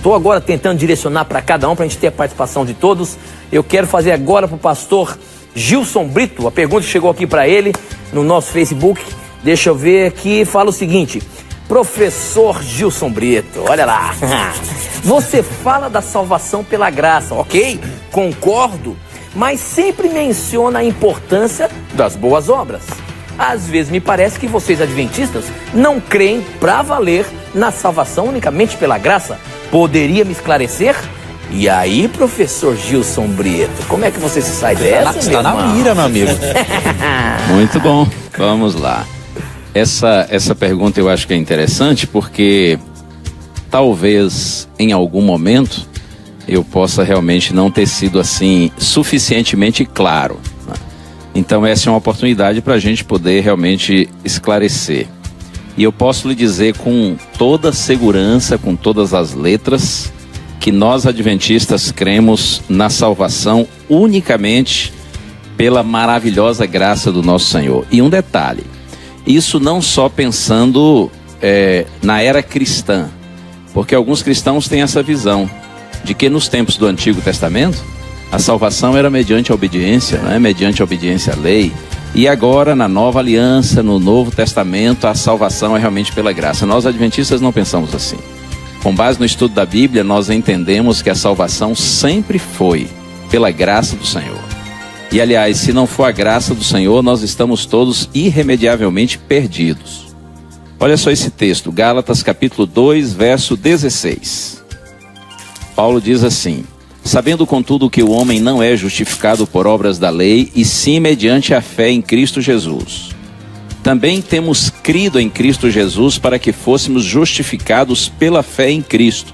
estou agora tentando direcionar para cada um, para a gente ter a participação de todos. Eu quero fazer agora para o pastor Gilson Brito. A pergunta chegou aqui para ele no nosso Facebook. Deixa eu ver aqui, fala o seguinte: professor Gilson Brito, olha lá. Você fala da salvação pela graça, ok? Concordo, mas sempre menciona a importância das boas obras. Às vezes me parece que vocês adventistas não creem pra valer na salvação unicamente pela graça. Poderia me esclarecer? E aí, professor Gilson Brito, como é que você se sai dessa, Está na mira, meu amigo. Muito bom, vamos lá. Essa pergunta eu acho que é interessante porque talvez em algum momento eu possa realmente não ter sido assim suficientemente claro, né? Então essa é uma oportunidade para a gente poder realmente esclarecer. E eu posso lhe dizer com toda segurança, com todas as letras, que nós adventistas cremos na salvação unicamente pela maravilhosa graça do nosso Senhor. E um detalhe, isso não só pensando na era cristã, porque alguns cristãos têm essa visão de que nos tempos do Antigo Testamento a salvação era mediante a obediência, né? Mediante a obediência à lei. E agora na Nova Aliança, no Novo Testamento, a salvação é realmente pela graça. Nós adventistas não pensamos assim. Com base no estudo da Bíblia, nós entendemos que a salvação sempre foi pela graça do Senhor. E aliás, se não for a graça do Senhor, nós estamos todos irremediavelmente perdidos. Olha só esse texto, Gálatas capítulo 2, verso 16. Paulo diz assim: sabendo contudo que o homem não é justificado por obras da lei, e sim mediante a fé em Cristo Jesus. Também temos crido em Cristo Jesus para que fôssemos justificados pela fé em Cristo,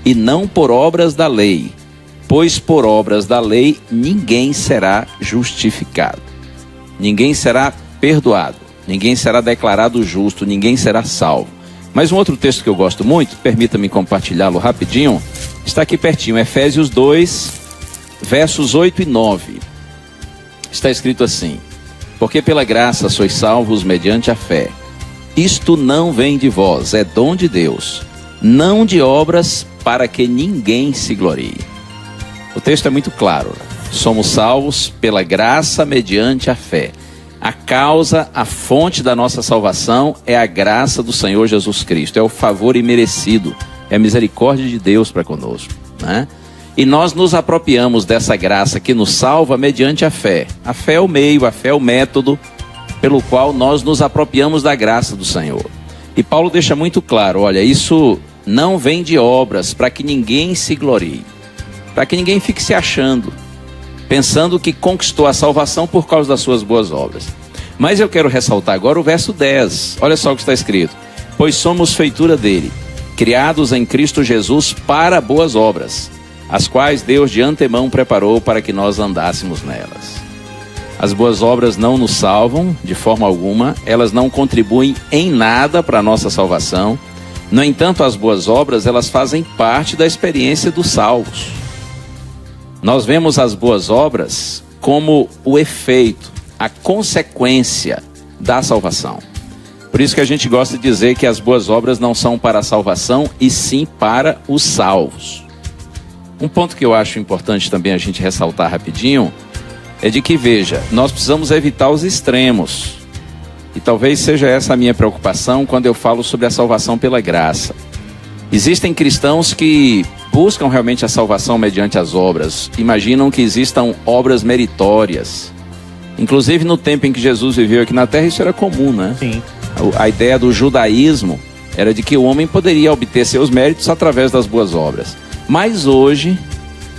e não por obras da lei, pois por obras da lei ninguém será justificado, ninguém será perdoado, ninguém será declarado justo, ninguém será salvo. Mas um outro texto que eu gosto muito, permita-me compartilhá-lo rapidinho, está aqui pertinho, Efésios 2, versos 8 e 9. Está escrito assim: porque pela graça sois salvos mediante a fé. Isto não vem de vós, é dom de Deus, não de obras, para que ninguém se glorie. O texto é muito claro. Somos salvos pela graça mediante a fé. A causa, a fonte da nossa salvação é a graça do Senhor Jesus Cristo. É o favor imerecido, é a misericórdia de Deus para conosco, né? E nós nos apropriamos dessa graça que nos salva mediante a fé. A fé é o meio, a fé é o método pelo qual nós nos apropriamos da graça do Senhor. E Paulo deixa muito claro, olha, isso não vem de obras, para que ninguém se glorie, para que ninguém fique se achando, pensando que conquistou a salvação por causa das suas boas obras. Mas eu quero ressaltar agora o verso 10. Olha só o que está escrito: pois somos feitura dele, criados em Cristo Jesus para boas obras, as quais Deus de antemão preparou para que nós andássemos nelas. As boas obras não nos salvam de forma alguma, elas não contribuem em nada para a nossa salvação. No entanto, as boas obras, elas fazem parte da experiência dos salvos. Nós vemos as boas obras como o efeito, a consequência da salvação. Por isso que a gente gosta de dizer que as boas obras não são para a salvação, e sim para os salvos. Um ponto que eu acho importante também a gente ressaltar rapidinho é de que, veja, nós precisamos evitar os extremos. E talvez seja essa a minha preocupação quando eu falo sobre a salvação pela graça. Existem cristãos que buscam realmente a salvação mediante as obras, imaginam que existam obras meritórias. Inclusive no tempo em que Jesus viveu aqui na terra, isso era comum, né? Sim. A ideia do judaísmo era de que o homem poderia obter seus méritos através das boas obras. Mas hoje,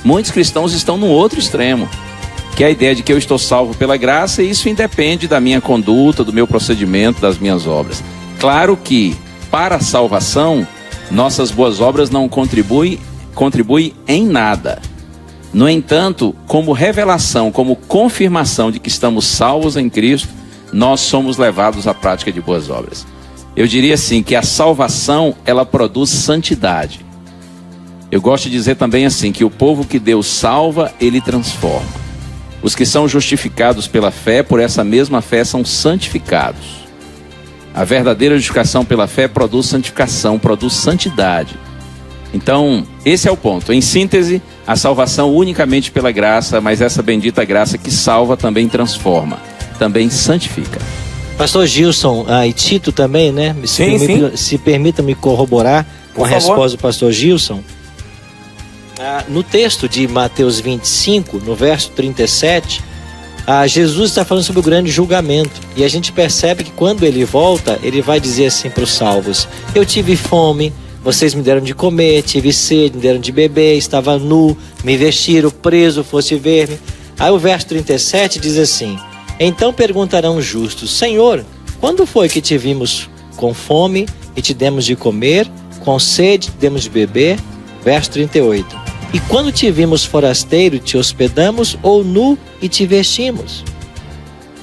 muitos cristãos estão no outro extremo, que é a ideia de que eu estou salvo pela graça e isso independe da minha conduta, do meu procedimento, das minhas obras. Claro que, para a salvação, nossas boas obras não contribuem em nada. No entanto, como revelação, como confirmação de que estamos salvos em Cristo, nós somos levados à prática de boas obras. Eu diria assim, que a salvação, ela produz santidade. Eu gosto de dizer também assim, que o povo que Deus salva, ele transforma. Os que são justificados pela fé, por essa mesma fé, são santificados. A verdadeira justificação pela fé produz santificação, produz santidade. Então, esse é o ponto. Em síntese, a salvação unicamente pela graça, mas essa bendita graça que salva também transforma, também santifica. Pastor Gilson, e Tito também, né? Se permita me corroborar com a resposta do pastor Gilson. No texto de Mateus 25, no verso 37, Jesus está falando sobre o grande julgamento. E a gente percebe que quando ele volta, ele vai dizer assim para os salvos: eu tive fome, vocês me deram de comer, tive sede, me deram de beber, estava nu, me vestiram, preso, fosse ver-me. Aí o verso 37 diz assim: então perguntarão os justos: Senhor, quando foi que te vimos com fome e te demos de comer, com sede te demos de beber? Verso 38: e quando te vimos forasteiro, te hospedamos, ou nu e te vestimos?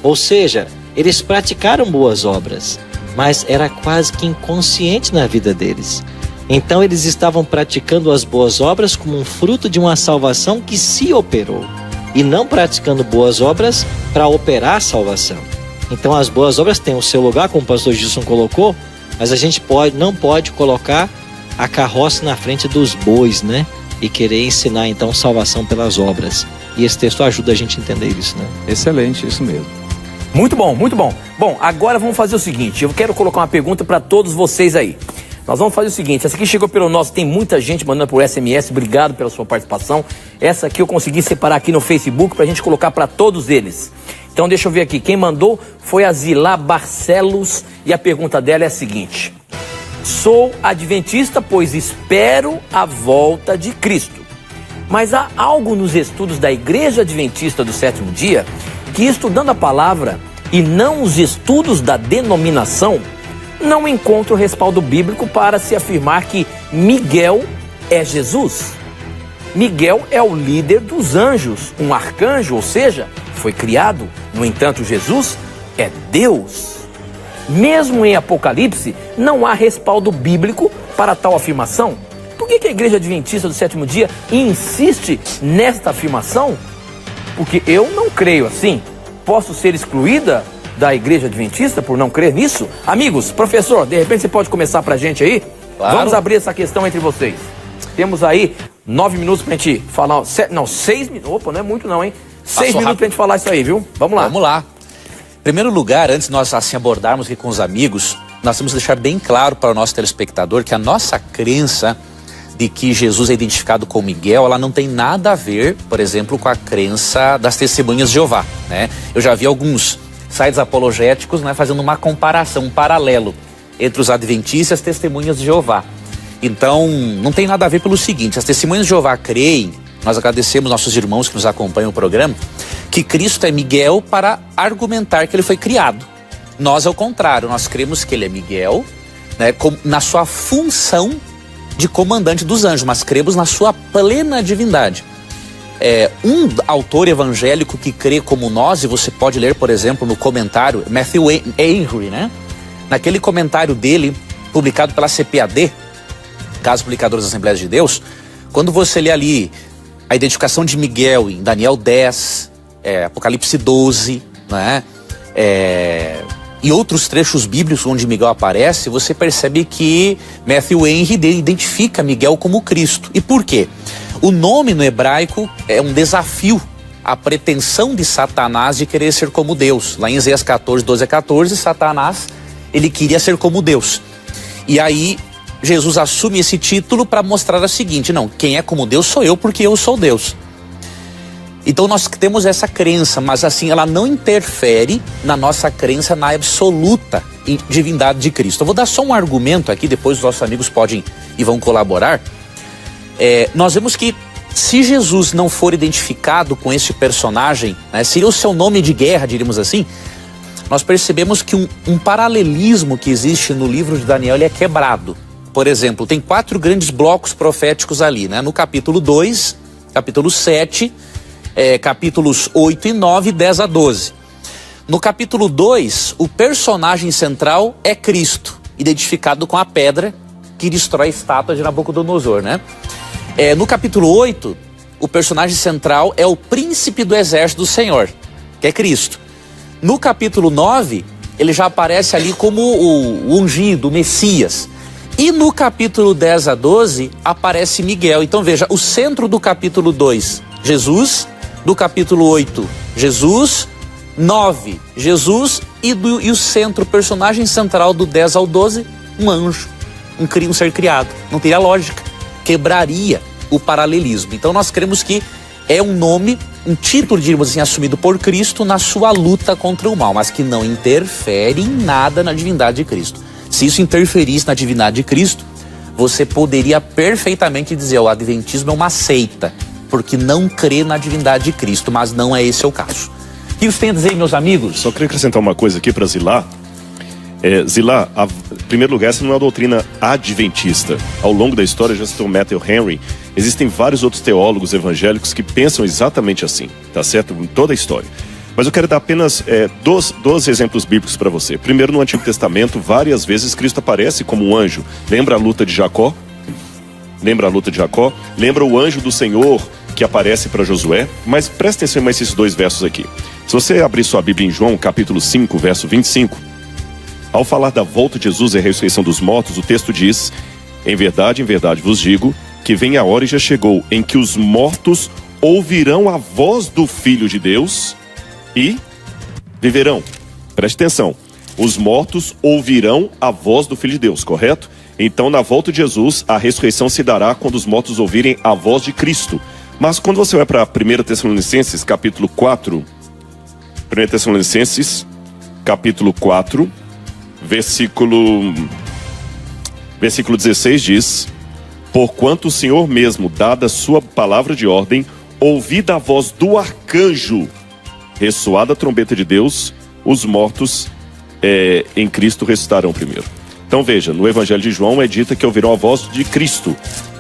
Ou seja, eles praticaram boas obras, mas era quase que inconsciente na vida deles. Então eles estavam praticando as boas obras como um fruto de uma salvação que se operou, e não praticando boas obras para operar a salvação. Então as boas obras têm o seu lugar, como o pastor Gilson colocou, mas a gente não pode colocar a carroça na frente dos bois, né? E querer ensinar então salvação pelas obras. E esse texto ajuda a gente a entender isso, né? Excelente, isso mesmo. Muito bom, muito bom. Bom, agora vamos fazer o seguinte, eu quero colocar uma pergunta para todos vocês aí. Nós vamos fazer o seguinte, essa aqui chegou pelo nosso, tem muita gente mandando por SMS, obrigado pela sua participação. Essa aqui eu consegui separar aqui no Facebook pra gente colocar para todos eles. Então deixa eu ver aqui, quem mandou foi a Zilá Barcelos e a pergunta dela é a seguinte: sou adventista, pois espero a volta de Cristo. Mas há algo nos estudos da Igreja Adventista do Sétimo Dia que, estudando a palavra e não os estudos da denominação, não encontro respaldo bíblico para se afirmar que Miguel é Jesus. Miguel é o líder dos anjos, um arcanjo, ou seja, foi criado. No entanto, Jesus é Deus. Mesmo em Apocalipse, não há respaldo bíblico para tal afirmação. Por que a Igreja Adventista do Sétimo Dia insiste nesta afirmação? Porque eu não creio assim. Posso ser excluída da Igreja Adventista por não crer nisso? Amigos, professor, de repente você pode começar pra gente aí? Claro. Vamos abrir essa questão entre vocês. Temos aí 9 minutos pra gente falar. 6 minutos. Opa, não é muito não, hein? 6 minutos pra gente falar isso aí, viu? Vamos lá. Vamos lá. Em primeiro lugar, antes de nós assim abordarmos aqui com os amigos, nós temos que deixar bem claro para o nosso telespectador que a nossa crença de que Jesus é identificado com Miguel, ela não tem nada a ver, por exemplo, com a crença das testemunhas de Jeová, né? Eu já vi alguns sites apologéticos, né, fazendo uma comparação, um paralelo entre os adventistas e as testemunhas de Jeová. Então, não tem nada a ver pelo seguinte: as testemunhas de Jeová creem, nós agradecemos nossos irmãos que nos acompanham o programa, que Cristo é Miguel para argumentar que ele foi criado. Nós, ao contrário, nós cremos que ele é Miguel, né, na sua função de comandante dos anjos, mas cremos na sua plena divindade. Um autor evangélico que crê como nós, e você pode ler, por exemplo, no comentário, Matthew Henry, né? Naquele comentário dele, publicado pela CPAD, Casa Publicadora das Assembleias de Deus, quando você lê ali a identificação de Miguel em Daniel 10, Apocalipse 12, né? E outros trechos bíblicos onde Miguel aparece, você percebe que Matthew Henry identifica Miguel como Cristo. E por quê? O nome no hebraico é um desafio à pretensão de Satanás de querer ser como Deus. Lá em Isaías 14, 12 a 14, Satanás, ele queria ser como Deus. E aí, Jesus assume esse título para mostrar o seguinte: não, quem é como Deus sou eu, porque eu sou Deus. Então nós temos essa crença, mas assim, ela não interfere na nossa crença na absoluta divindade de Cristo. Eu vou dar só um argumento aqui, depois os nossos amigos podem e vão colaborar. Nós vemos que se Jesus não for identificado com esse personagem, né, seria o seu nome de guerra, diríamos assim, nós percebemos que um paralelismo que existe no livro de Daniel, ele é quebrado. Por exemplo, tem 4 grandes blocos proféticos ali, né? No capítulo 2, capítulo 7, capítulos 8 e 9, 10 a 12. No capítulo 2, o personagem central é Cristo, identificado com a pedra que destrói a estátua de Nabucodonosor, né? No capítulo 8, o personagem central é o príncipe do exército do Senhor, que é Cristo. No capítulo 9, ele já aparece ali como o ungido, o Messias. E no capítulo 10 a 12 aparece Miguel. Então veja, o centro do capítulo 2, Jesus. Do capítulo 8, Jesus. 9, Jesus. E o centro, o personagem central do 10 ao 12, um anjo, um ser criado. Não teria lógica, quebraria o paralelismo. Então nós cremos que é um nome, um título, diríamos assim, assumido por Cristo na sua luta contra o mal, mas que não interfere em nada na divindade de Cristo. Se isso interferisse na divindade de Cristo, você poderia perfeitamente dizer: o adventismo é uma seita, porque não crê na divindade de Cristo, mas não é esse o caso. O que você tem a dizer, meus amigos? Só queria acrescentar uma coisa aqui para Zilá. Zilá, em primeiro lugar, essa não é uma doutrina adventista. Ao longo da história, já citou Matthew Henry, existem vários outros teólogos evangélicos que pensam exatamente assim, tá certo? Em toda a história. Mas eu quero dar apenas dois exemplos bíblicos para você. Primeiro, no Antigo Testamento, várias vezes Cristo aparece como um anjo. Lembra a luta de Jacó? Lembra o anjo do Senhor que aparece para Josué? Mas presta atenção mais esses dois versos aqui. Se você abrir sua Bíblia em João, capítulo 5, verso 25, ao falar da volta de Jesus e a ressurreição dos mortos, o texto diz: em verdade vos digo, que vem a hora e já chegou, em que os mortos ouvirão a voz do Filho de Deus e viverão. Preste atenção, os mortos ouvirão a voz do Filho de Deus, correto? Então, na volta de Jesus, a ressurreição se dará quando os mortos ouvirem a voz de Cristo. Mas quando você vai para 1 Tessalonicenses, capítulo 4, 1 Tessalonicenses, capítulo 4, versículo 16 diz: porquanto o Senhor mesmo, dada a sua palavra de ordem, ouvida a voz do arcanjo, ressoada a trombeta de Deus, os mortos em Cristo ressuscitarão primeiro. Então veja, no Evangelho de João é dita que ouvirão a voz de Cristo.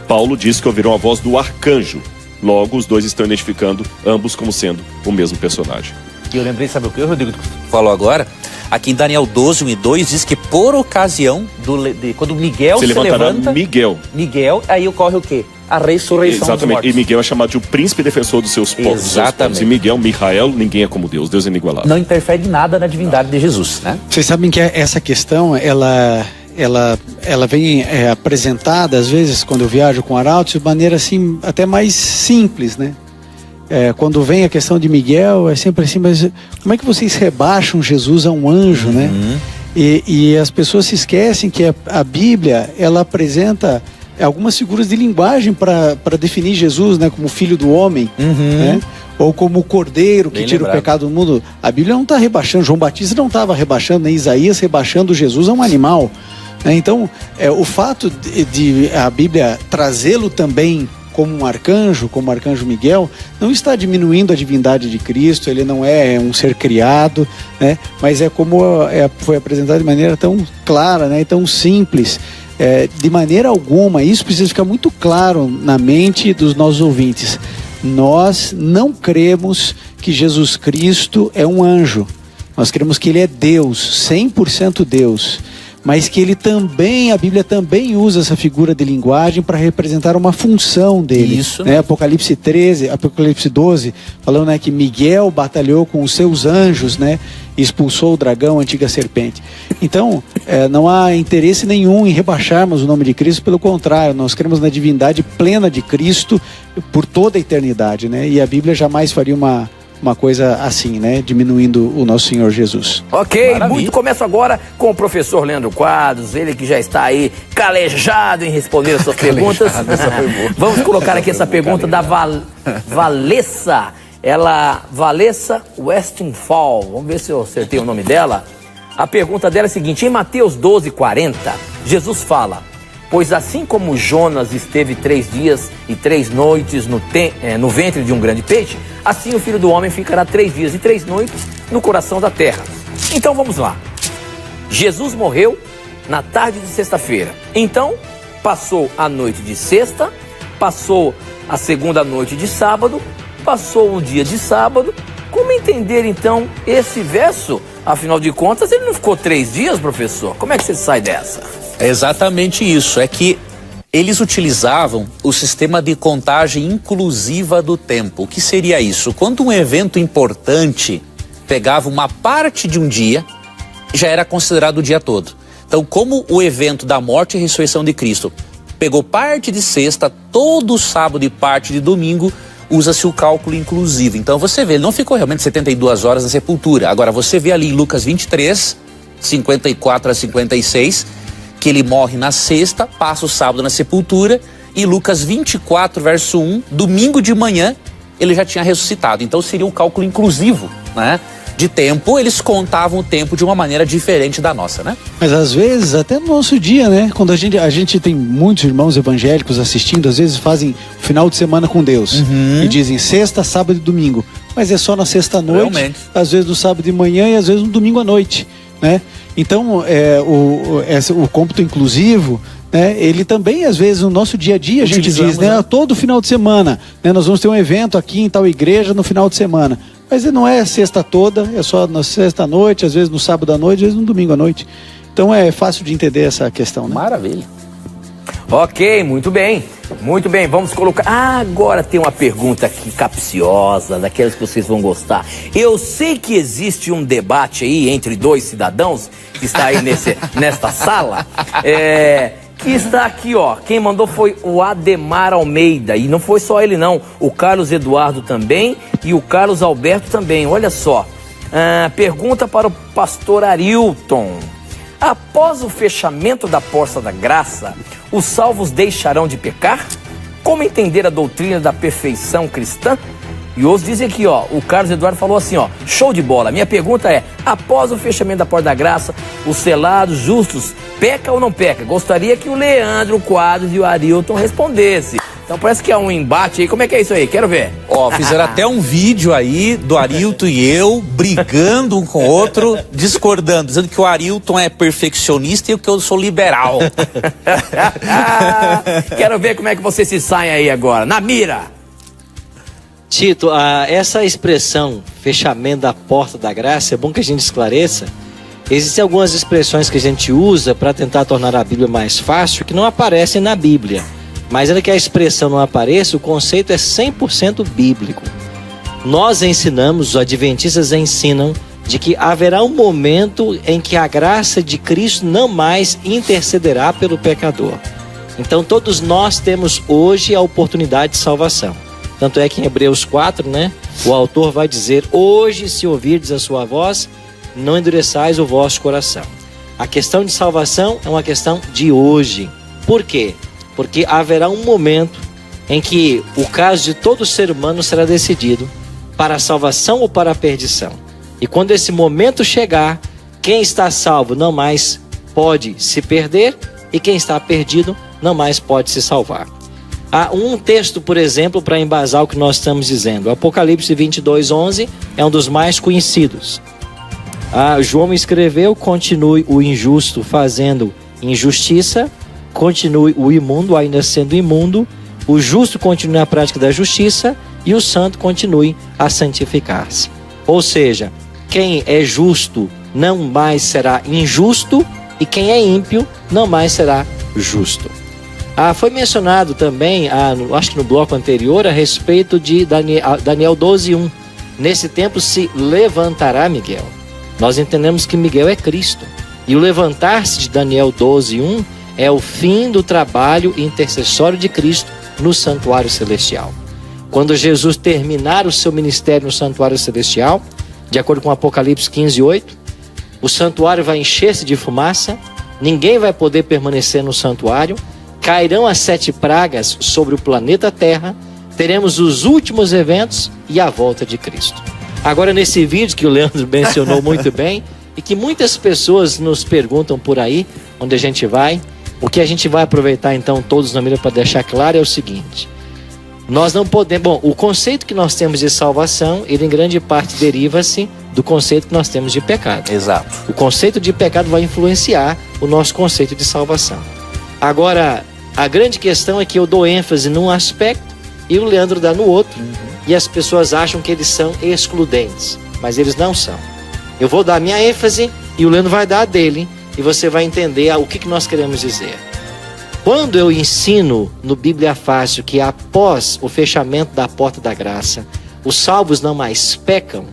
Paulo diz que ouvirão a voz do arcanjo. Logo, os dois estão identificando ambos como sendo o mesmo personagem. E eu lembrei, sabe o que, Rodrigo, que falou agora? Aqui em Daniel 12, 1 e 2, diz que por ocasião quando Miguel se levanta... Miguel, aí ocorre o quê? A ressurreição dos mortos. E Miguel é chamado de o príncipe defensor dos seus povos. Exatamente. E Miguel, Michael, ninguém é como Deus. Deus é inigualável. Não interfere em nada na divindade de Jesus, né? Vocês sabem que essa questão, ela vem apresentada, às vezes, quando eu viajo com arautos, de maneira assim, até mais simples, né? Quando vem a questão de Miguel, é sempre assim: mas como é que vocês rebaixam Jesus a um anjo, né? E as pessoas se esquecem que a Bíblia, ela apresenta algumas figuras de linguagem para definir Jesus, né? Como filho do homem, né? Ou como o cordeiro que tira o pecado do mundo. A Bíblia não está rebaixando, João Batista não estava rebaixando, nem Isaías rebaixando Jesus a um animal. Então, o fato de a Bíblia trazê-lo também como um arcanjo, como o arcanjo Miguel, não está diminuindo a divindade de Cristo. Ele não é um ser criado, né? Mas é como foi apresentado de maneira tão clara, né? E tão simples. De maneira alguma, isso precisa ficar muito claro na mente dos nossos ouvintes. Nós não cremos que Jesus Cristo é um anjo. Nós cremos que ele é Deus, 100% Deus. Mas que ele também, a Bíblia também usa essa figura de linguagem para representar uma função dele. Isso, né? Apocalipse 12, falando, né, que Miguel batalhou com os seus anjos, né, e expulsou o dragão, a antiga serpente. Então, não há interesse nenhum em rebaixarmos o nome de Cristo, pelo contrário, nós cremos na divindade plena de Cristo por toda a eternidade, né? E a Bíblia jamais faria uma coisa assim, né? Diminuindo o nosso Senhor Jesus. Ok, maravilha. Muito começo agora com o professor Leandro Quadros, ele que já está aí calejado em responder as suas perguntas. Vamos colocar aqui essa pergunta da Valessa. Valessa Westphal. Vamos ver se eu acertei o nome dela. A pergunta dela é a seguinte: em Mateus 12:40, Jesus fala: pois assim como Jonas esteve 3 dias e 3 noites no ventre de um grande peixe, assim o Filho do Homem ficará 3 dias e 3 noites no coração da terra. Então vamos lá. Jesus morreu na tarde de sexta-feira. Então passou a noite de sexta, passou a segunda noite de sábado, passou o dia de sábado. Como entender então esse verso? Afinal de contas, ele não ficou 3 dias, professor? Como é que você sai dessa? É exatamente isso, é que eles utilizavam o sistema de contagem inclusiva do tempo. O que seria isso? Quando um evento importante pegava uma parte de um dia, já era considerado o dia todo. Então, como o evento da morte e ressurreição de Cristo pegou parte de sexta, todo sábado e parte de domingo, usa-se o cálculo inclusivo. Então você vê, ele não ficou realmente 72 horas na sepultura. Agora você vê ali em Lucas 23, 54 a 56, que ele morre na sexta, passa o sábado na sepultura, e Lucas 24, verso 1, domingo de manhã, ele já tinha ressuscitado. Então seria o cálculo inclusivo, né? De tempo, eles contavam o tempo de uma maneira diferente da nossa, né? Mas às vezes, até no nosso dia, né? Quando a gente tem muitos irmãos evangélicos assistindo, às vezes fazem final de semana com Deus. E dizem sexta, sábado e domingo. Mas é só na sexta-noite, às vezes no sábado de manhã e às vezes no domingo à noite, né? Então, o cômputo inclusivo, né, ele também, às vezes, no nosso dia a dia, a gente diz, né? Todo final de semana, né, nós vamos ter um evento aqui em tal igreja no final de semana. Mas não é sexta toda, é só na sexta-noite, às vezes no sábado à noite, às vezes no domingo à noite. Então é fácil de entender essa questão, né? Maravilha. Ok, muito bem. Muito bem, vamos colocar... agora tem uma pergunta aqui capciosa, daquelas que vocês vão gostar. Eu sei que existe um debate aí entre dois cidadãos que está aí nesta sala, que está aqui, ó. Quem mandou foi o Ademar Almeida. E não foi só ele, não. O Carlos Eduardo também e o Carlos Alberto também. Olha só. Pergunta para o pastor Arilton. Após o fechamento da porta da graça, os salvos deixarão de pecar? Como entender a doutrina da perfeição cristã? E outros dizem aqui, ó, o Carlos Eduardo falou assim, ó, show de bola. Minha pergunta é, após o fechamento da porta da graça, os selados justos peca ou não peca? Gostaria que o Leandro, o Quadros e o Arilton respondessem. Então parece que é um embate aí. Como é que é isso aí? Quero ver. Ó, fizeram até um vídeo aí do Arilton e eu brigando um com o outro, discordando, dizendo que o Arilton é perfeccionista e que eu sou liberal. Quero ver como é que vocês se saem aí agora. Na mira! Tito, essa expressão, fechamento da porta da graça, é bom que a gente esclareça. Existem algumas expressões que a gente usa para tentar tornar a Bíblia mais fácil, que não aparecem na Bíblia. Mas ainda que a expressão não apareça, o conceito é 100% bíblico. Nós ensinamos, os adventistas ensinam, de que haverá um momento em que a graça de Cristo não mais intercederá pelo pecador. Então todos nós temos hoje a oportunidade de salvação. Tanto é que em Hebreus 4, né, o autor vai dizer, hoje se ouvirdes a sua voz, não endureçais o vosso coração. A questão de salvação é uma questão de hoje. Por quê? Porque haverá um momento em que o caso de todo ser humano será decidido para a salvação ou para a perdição. E quando esse momento chegar, quem está salvo não mais pode se perder e quem está perdido não mais pode se salvar. Há um texto, por exemplo, para embasar o que nós estamos dizendo. O Apocalipse 22:11 é um dos mais conhecidos. João escreveu, continue o injusto fazendo injustiça, continue o imundo ainda sendo imundo, o justo continue na prática da justiça e o santo continue a santificar-se. Ou seja, quem é justo não mais será injusto e quem é ímpio não mais será justo. Foi mencionado também, acho que no bloco anterior, a respeito de Daniel 12:1. Nesse tempo se levantará Miguel. Nós entendemos que Miguel é Cristo. E o levantar-se de Daniel 12:1 é o fim do trabalho intercessório de Cristo no santuário celestial. Quando Jesus terminar o seu ministério no santuário celestial, de acordo com Apocalipse 15:8, o santuário vai encher-se de fumaça, ninguém vai poder permanecer no santuário, cairão as 7 pragas sobre o planeta Terra, teremos os últimos eventos e a volta de Cristo. Agora, nesse vídeo que o Leandro mencionou muito bem, e que muitas pessoas nos perguntam por aí, onde a gente vai, o que a gente vai aproveitar então todos na mira para deixar claro é o seguinte: nós não podemos, o conceito que nós temos de salvação, ele em grande parte deriva-se do conceito que nós temos de pecado. Exato. O conceito de pecado vai influenciar o nosso conceito de salvação. Agora, a grande questão é que eu dou ênfase num aspecto e o Leandro dá no outro, e as pessoas acham que eles são excludentes, mas eles não são. Eu vou dar a minha ênfase e o Leandro vai dar a dele, e você vai entender o que nós queremos dizer. Quando eu ensino no Bíblia Fácil que após o fechamento da porta da graça, os salvos não mais pecam,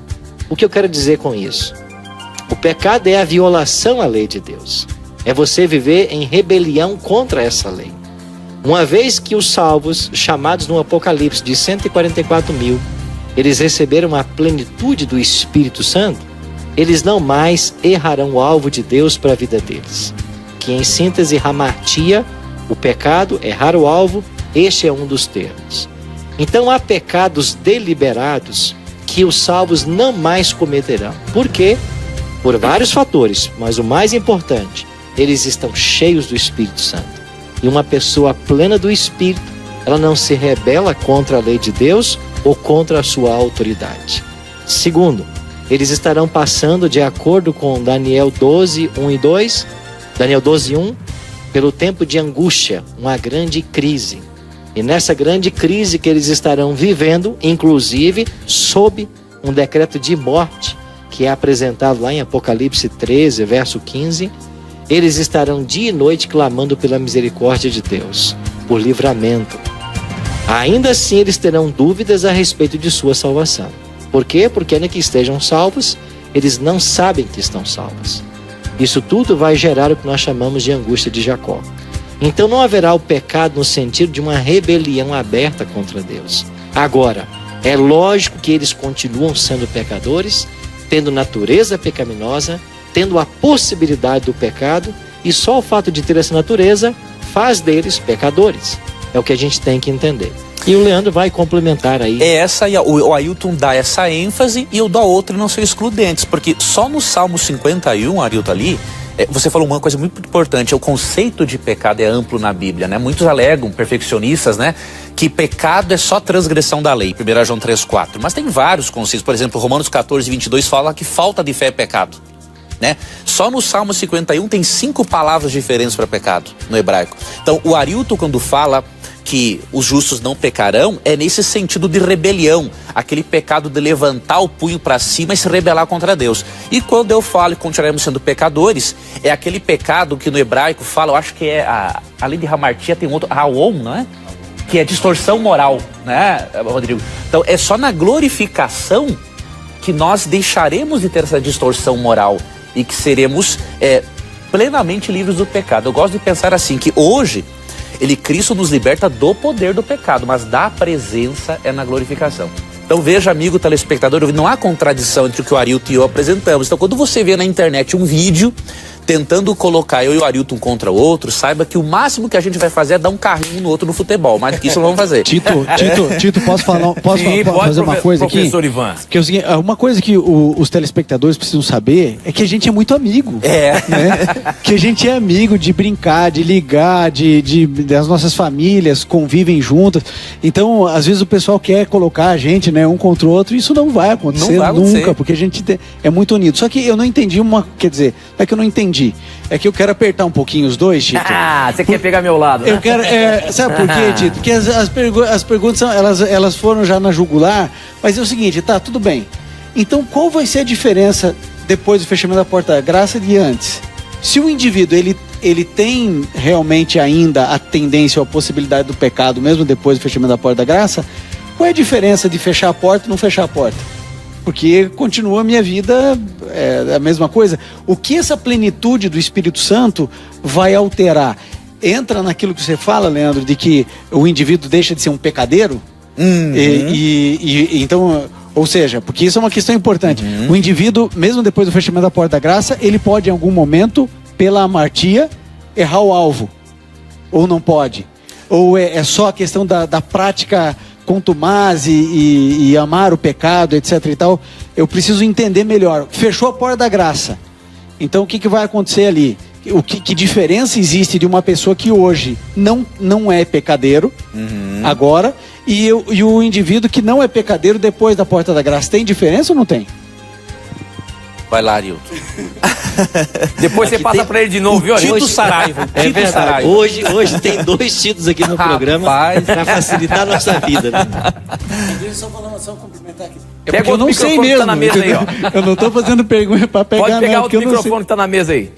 o que eu quero dizer com isso? O pecado é a violação à lei de Deus. É você viver em rebelião contra essa lei. Uma vez que os salvos, chamados no Apocalipse de 144 mil, eles receberam a plenitude do Espírito Santo, eles não mais errarão o alvo de Deus para a vida deles. Que em síntese, hamartia, o pecado, errar o alvo, este é um dos termos. Então há pecados deliberados que os salvos não mais cometerão. Por quê? Por vários fatores, mas o mais importante, eles estão cheios do Espírito Santo. E uma pessoa plena do Espírito, ela não se rebela contra a lei de Deus ou contra a sua autoridade. Segundo, eles estarão passando, de acordo com Daniel 12, 1 e 2, Daniel 12, 1, pelo tempo de angústia, uma grande crise. E nessa grande crise que eles estarão vivendo, inclusive sob um decreto de morte, que é apresentado lá em Apocalipse 13, verso 15, eles estarão dia e noite clamando pela misericórdia de Deus, por livramento. Ainda assim, eles terão dúvidas a respeito de sua salvação. Por quê? Porque ainda que estejam salvos, eles não sabem que estão salvos. Isso tudo vai gerar o que nós chamamos de angústia de Jacó. Então não haverá o pecado no sentido de uma rebelião aberta contra Deus. Agora, é lógico que eles continuam sendo pecadores, tendo natureza pecaminosa, tendo a possibilidade do pecado, e só o fato de ter essa natureza faz deles pecadores. É o que a gente tem que entender. E o Leandro vai complementar aí. O Ailton dá essa ênfase e eu dou outra e não sou excludentes, porque só no Salmo 51, Ailton, ali, você falou uma coisa muito importante, o conceito de pecado é amplo na Bíblia, né? Muitos alegam, perfeccionistas, né, que pecado é só transgressão da lei, 1 João 3,4, mas tem vários conceitos, por exemplo, Romanos 14, 22 fala que falta de fé é pecado, né? Só no Salmo 51 tem 5 palavras diferentes para pecado, no hebraico. Então, o Ailton, quando fala que os justos não pecarão, é nesse sentido de rebelião, aquele pecado de levantar o punho para cima e se rebelar contra Deus. E quando eu falo que continuaremos sendo pecadores, é aquele pecado que no hebraico fala, eu acho que é, além de hamartia tem outro, haom, não é? Que é distorção moral, né, Rodrigo? Então é só na glorificação que nós deixaremos de ter essa distorção moral e que seremos plenamente livres do pecado. Eu gosto de pensar assim, que hoje Cristo nos liberta do poder do pecado, mas da presença é na glorificação. Então veja, amigo telespectador, não há contradição entre o que o Arilton e eu apresentamos. Então quando você vê na internet um vídeo tentando colocar eu e o Arilton contra o outro, saiba que o máximo que a gente vai fazer é dar um carrinho no outro no futebol, mais do que isso não vamos fazer. Tito, posso fazer uma coisa aqui? Professor Ivan. Que é o seguinte, uma coisa que os telespectadores precisam saber é que a gente é muito amigo. Né? Que a gente é amigo de brincar, de ligar, das nossas famílias convivem juntas. Então, às vezes o pessoal quer colocar a gente, né, um contra o outro, e isso não vai acontecer nunca, porque a gente é muito unido. Só que eu não entendi quer dizer, não é que eu não entendi. É que eu quero apertar um pouquinho os dois, Tito. Você quer pegar meu lado, né? Eu quero, sabe por quê, Tito? Porque as perguntas elas foram já na jugular, mas é o seguinte, tá, tudo bem. Então qual vai ser a diferença depois do fechamento da porta da graça de antes? Se o indivíduo ele tem realmente ainda a tendência ou a possibilidade do pecado, mesmo depois do fechamento da porta da graça, qual é a diferença de fechar a porta e não fechar a porta? Porque continua a minha vida a mesma coisa. O que essa plenitude do Espírito Santo vai alterar? Entra naquilo que você fala, Leandro, de que o indivíduo deixa de ser um pecadeiro? Então, ou seja, porque isso é uma questão importante. O indivíduo, mesmo depois do fechamento da porta da graça, ele pode em algum momento, pela amartia, errar o alvo. Ou não pode. Ou é só a questão da prática contumaz e amar o pecado, etc e tal. Eu preciso entender melhor. Fechou a porta da graça. Então o que vai acontecer ali? Que diferença existe de uma pessoa que hoje não é pecadeiro, agora, e o indivíduo que não é pecadeiro depois da porta da graça? Tem diferença ou não tem? Vai lá, Arilton. Depois você passa pra ele de novo, viu? Tito Saraiva. É verdade. Hoje tem 2 Titos aqui no programa para facilitar a nossa vida. Né? Deixa eu só falar, só complementar aqui. Pega o microfone que tá na mesa aí, ó. Eu não tô fazendo pergunta pra pegar, pode pegar não, o microfone que tá na mesa aí.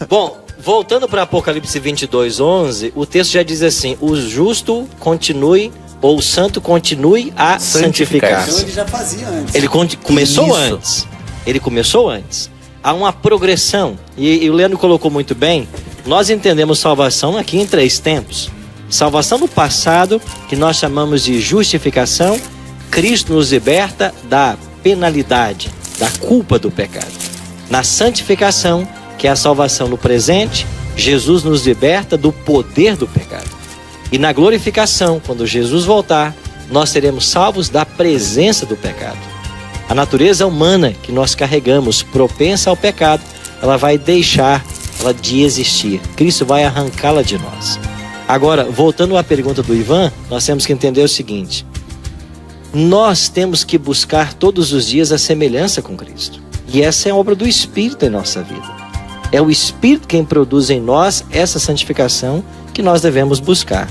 Bom, voltando para Apocalipse 22:11, o texto já diz assim: o justo continue, ou o santo continue a santificar-se. Então ele já fazia antes. Ele começou antes. Ele começou antes. há uma progressão. E o Leandro colocou muito bem, nós entendemos salvação aqui em 3 tempos. Salvação no passado, que nós chamamos de justificação. Cristo nos liberta da penalidade, da culpa do pecado. Na santificação, que é a salvação no presente, Jesus nos liberta do poder do pecado. E na glorificação, quando Jesus voltar, nós seremos salvos da presença do pecado. A natureza humana que nós carregamos, propensa ao pecado, ela vai deixar ela de existir. Cristo vai arrancá-la de nós. Agora, voltando à pergunta do Ivan, nós temos que entender o seguinte: nós temos que buscar todos os dias a semelhança com Cristo. E essa é a obra do Espírito em nossa vida. É o Espírito quem produz em nós essa santificação que nós devemos buscar.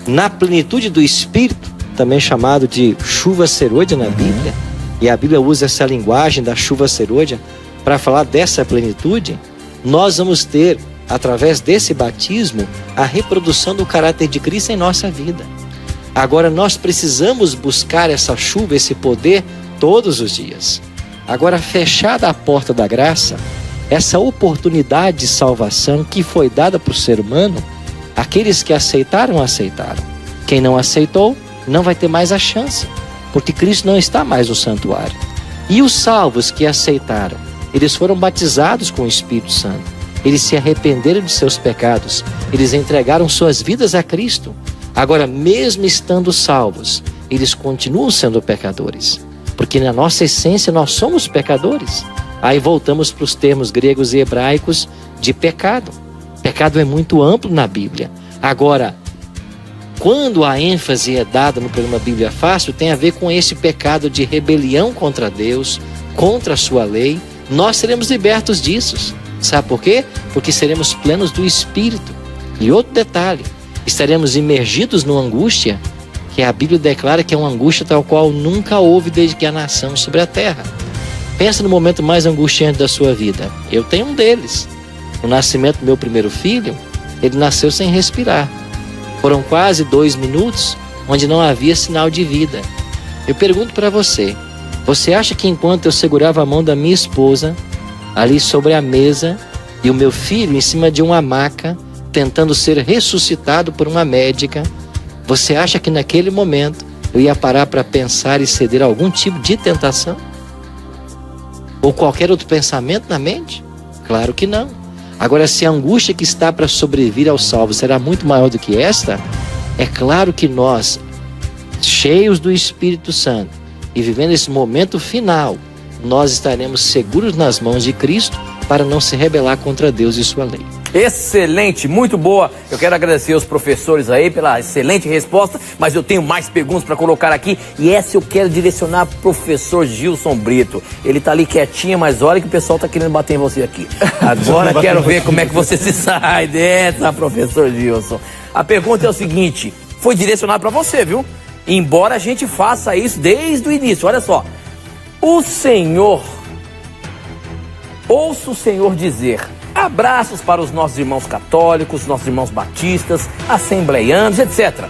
Na plenitude do Espírito, também chamado de chuva serôdia na Bíblia, e a Bíblia usa essa linguagem da chuva serôdia para falar dessa plenitude, nós vamos ter, através desse batismo, a reprodução do caráter de Cristo em nossa vida. Agora nós precisamos buscar essa chuva, esse poder, todos os dias. Agora, fechada a porta da graça, essa oportunidade de salvação que foi dada para o ser humano, aqueles que aceitaram, aceitaram. Quem não aceitou, não vai ter mais a chance, porque Cristo não está mais no santuário. E os salvos que aceitaram, eles foram batizados com o Espírito Santo. Eles se arrependeram de seus pecados. Eles entregaram suas vidas a Cristo. Agora, mesmo estando salvos, eles continuam sendo pecadores. Porque na nossa essência nós somos pecadores. Aí voltamos para os termos gregos e hebraicos de pecado. Pecado é muito amplo na Bíblia. Agora, quando a ênfase é dada no programa Bíblia Fácil, tem a ver com esse pecado de rebelião contra Deus, contra a sua lei. Nós seremos libertos disso. Sabe por quê? Porque seremos plenos do Espírito. E outro detalhe, estaremos imergidos numa angústia que a Bíblia declara que é uma angústia tal qual nunca houve desde que a nação sobre a terra. Pensa no momento mais angustiante da sua vida. Eu tenho um deles. No nascimento do meu primeiro filho, ele nasceu sem respirar. Foram quase 2 minutos onde não havia sinal de vida. Eu pergunto para você, você acha que enquanto eu segurava a mão da minha esposa ali sobre a mesa e o meu filho em cima de uma maca, tentando ser ressuscitado por uma médica, você acha que naquele momento eu ia parar para pensar e ceder a algum tipo de tentação? Ou qualquer outro pensamento na mente? Claro que não. Agora, se a angústia que está para sobrevir aos salvos será muito maior do que esta, é claro que nós, cheios do Espírito Santo e vivendo esse momento final, nós estaremos seguros nas mãos de Cristo para não se rebelar contra Deus e sua lei. Excelente, muito boa. Eu quero agradecer aos professores aí pela excelente resposta, mas eu tenho mais perguntas para colocar aqui e essa eu quero direcionar para o professor Gilson Brito. Ele tá ali quietinho, mas olha que o pessoal tá querendo bater em você aqui. Agora quero ver como é que você se sai dessa, professor Gilson. A pergunta é o seguinte, foi direcionado para você, viu? Embora a gente faça isso desde o início, olha só. Ouço o Senhor dizer, abraços para os nossos irmãos católicos, nossos irmãos batistas, assembleianos, etc.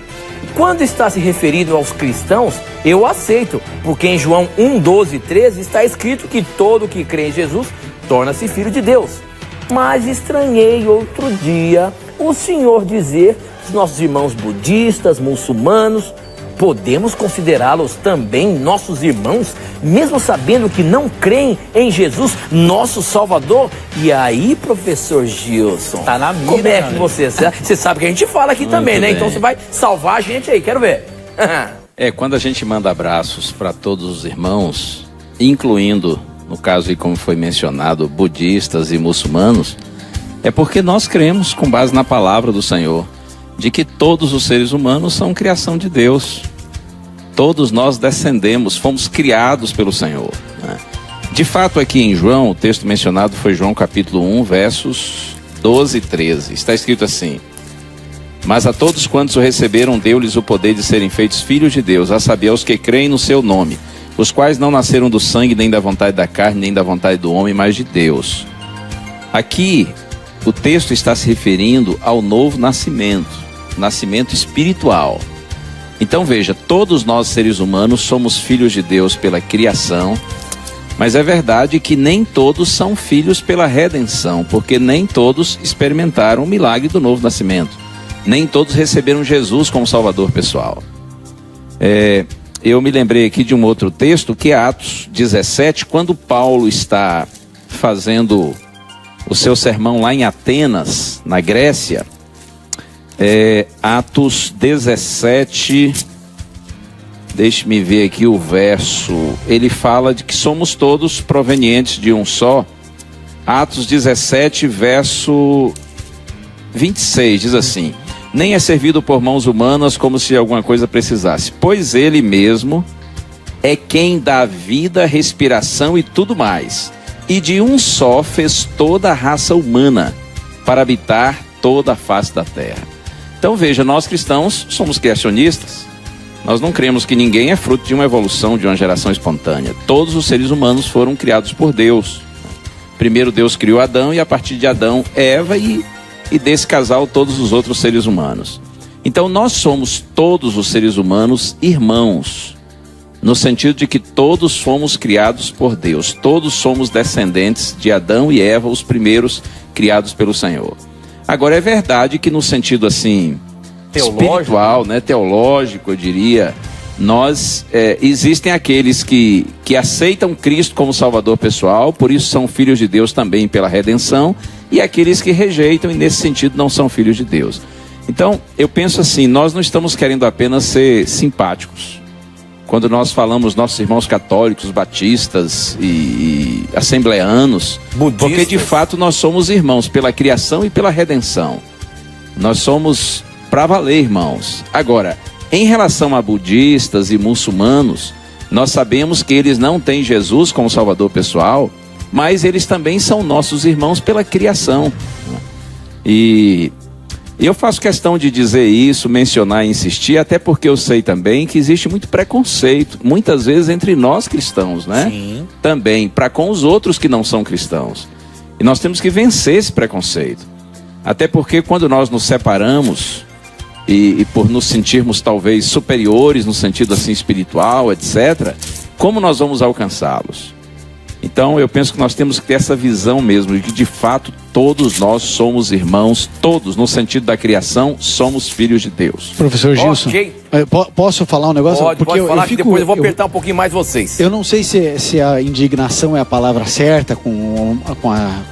Quando está se referindo aos cristãos, eu aceito, porque em João 1, 12 e 13 está escrito que todo que crê em Jesus torna-se filho de Deus. Mas estranhei outro dia o Senhor dizer que os nossos irmãos budistas, muçulmanos, podemos considerá-los também nossos irmãos, mesmo sabendo que não creem em Jesus, nosso Salvador? E aí, professor Gilson, tá na vida, como é que você sabe que a gente fala aqui também, né? Então você vai salvar a gente aí, quero ver. Quando a gente manda abraços para todos os irmãos, incluindo, no caso aí como foi mencionado, budistas e muçulmanos, é porque nós cremos, com base na palavra do Senhor, de que todos os seres humanos são criação de Deus. Todos nós descendemos, fomos criados pelo Senhor, né? De fato, aqui em João, o texto mencionado foi João capítulo 1, versos 12 e 13. Está escrito assim: mas a todos quantos o receberam, deu-lhes o poder de serem feitos filhos de Deus, a saber, aos que creem no seu nome, os quais não nasceram do sangue, nem da vontade da carne, nem da vontade do homem, mas de Deus. Aqui, o texto está se referindo ao novo nascimento espiritual. Então veja, todos nós seres humanos somos filhos de Deus pela criação, Mas é verdade que nem todos são filhos pela redenção, porque nem todos experimentaram o milagre do novo nascimento. Nem todos receberam Jesus como Salvador pessoal. Eu me lembrei aqui de um outro texto, que é Atos 17, quando Paulo está fazendo o seu sermão lá em Atenas, na Grécia. Atos 17, deixe-me ver aqui o verso. Ele fala de que somos todos provenientes de um só. Atos 17, verso 26, diz assim: nem é servido por mãos humanas como se alguma coisa precisasse, pois ele mesmo é quem dá vida, respiração e tudo mais. E de um só fez toda a raça humana para habitar toda a face da terra. Então veja, nós cristãos somos criacionistas. Nós não cremos que ninguém é fruto de uma evolução, de uma geração espontânea. Todos os seres humanos foram criados por Deus. Primeiro Deus criou Adão, e a partir de Adão, Eva, e desse casal todos os outros seres humanos. Então nós somos, todos os seres humanos, irmãos, no sentido de que todos fomos criados por Deus. Todos somos descendentes de Adão e Eva, os primeiros criados pelo Senhor. Agora, é verdade que no sentido assim espiritual, né, teológico, eu diria, existem aqueles que aceitam Cristo como Salvador pessoal, por isso são filhos de Deus também pela redenção, e aqueles que rejeitam e nesse sentido não são filhos de Deus. Então, eu penso assim, nós não estamos querendo apenas ser simpáticos. Quando nós falamos nossos irmãos católicos, batistas e assembleanos, budistas, porque de fato nós somos irmãos pela criação e pela redenção. Nós somos para valer, irmãos. Agora, em relação a budistas e muçulmanos, nós sabemos que eles não têm Jesus como Salvador pessoal, mas eles também são nossos irmãos pela criação. E eu faço questão de dizer isso, mencionar e insistir, até porque eu sei também que existe muito preconceito, muitas vezes entre nós cristãos, né? Sim. Também, para com os outros que não são cristãos. E nós temos que vencer esse preconceito. Até porque quando nós nos separamos, e por nos sentirmos talvez superiores no sentido assim espiritual, etc., como nós vamos alcançá-los? Então eu penso que nós temos que ter essa visão mesmo, de que de fato todos nós somos irmãos, todos no sentido da criação somos filhos de Deus. Professor Gilson, posso falar um negócio? Pode falar, que depois eu vou apertar um pouquinho mais vocês. Eu não sei se a indignação é a palavra certa com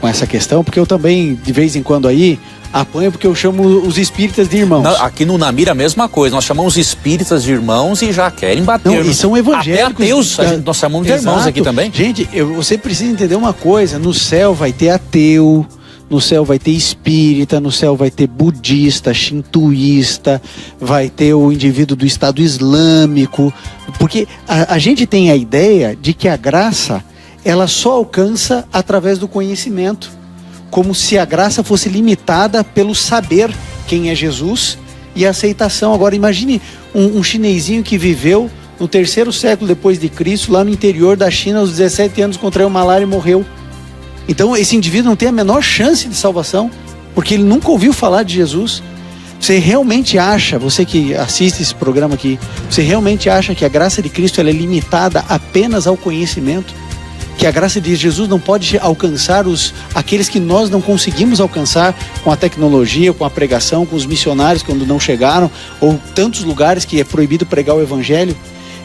essa questão, porque eu também de vez em quando aí apanho, porque eu chamo os espíritas de irmãos. Aqui no Namira a mesma coisa, nós chamamos os espíritas de irmãos e já querem bater. Não, e são evangélicos. Até ateus, nós chamamos de irmãos aqui também. Gente, você precisa entender uma coisa, no céu vai ter ateu, no céu vai ter espírita, no céu vai ter budista, shintoísta, vai ter o indivíduo do Estado Islâmico, porque a gente tem a ideia de que a graça, ela só alcança através do conhecimento, como se a graça fosse limitada pelo saber quem é Jesus e a aceitação. Agora imagine um chinesinho que viveu no 3º século depois de Cristo, lá no interior da China, aos 17 anos contraiu malária e morreu. Então esse indivíduo não tem a menor chance de salvação, porque ele nunca ouviu falar de Jesus. Você realmente acha, você que assiste esse programa aqui, você realmente acha que a graça de Cristo ela é limitada apenas ao conhecimento? Que a graça de Jesus não pode alcançar aqueles que nós não conseguimos alcançar com a tecnologia, com a pregação, com os missionários quando não chegaram, ou tantos lugares que é proibido pregar o evangelho?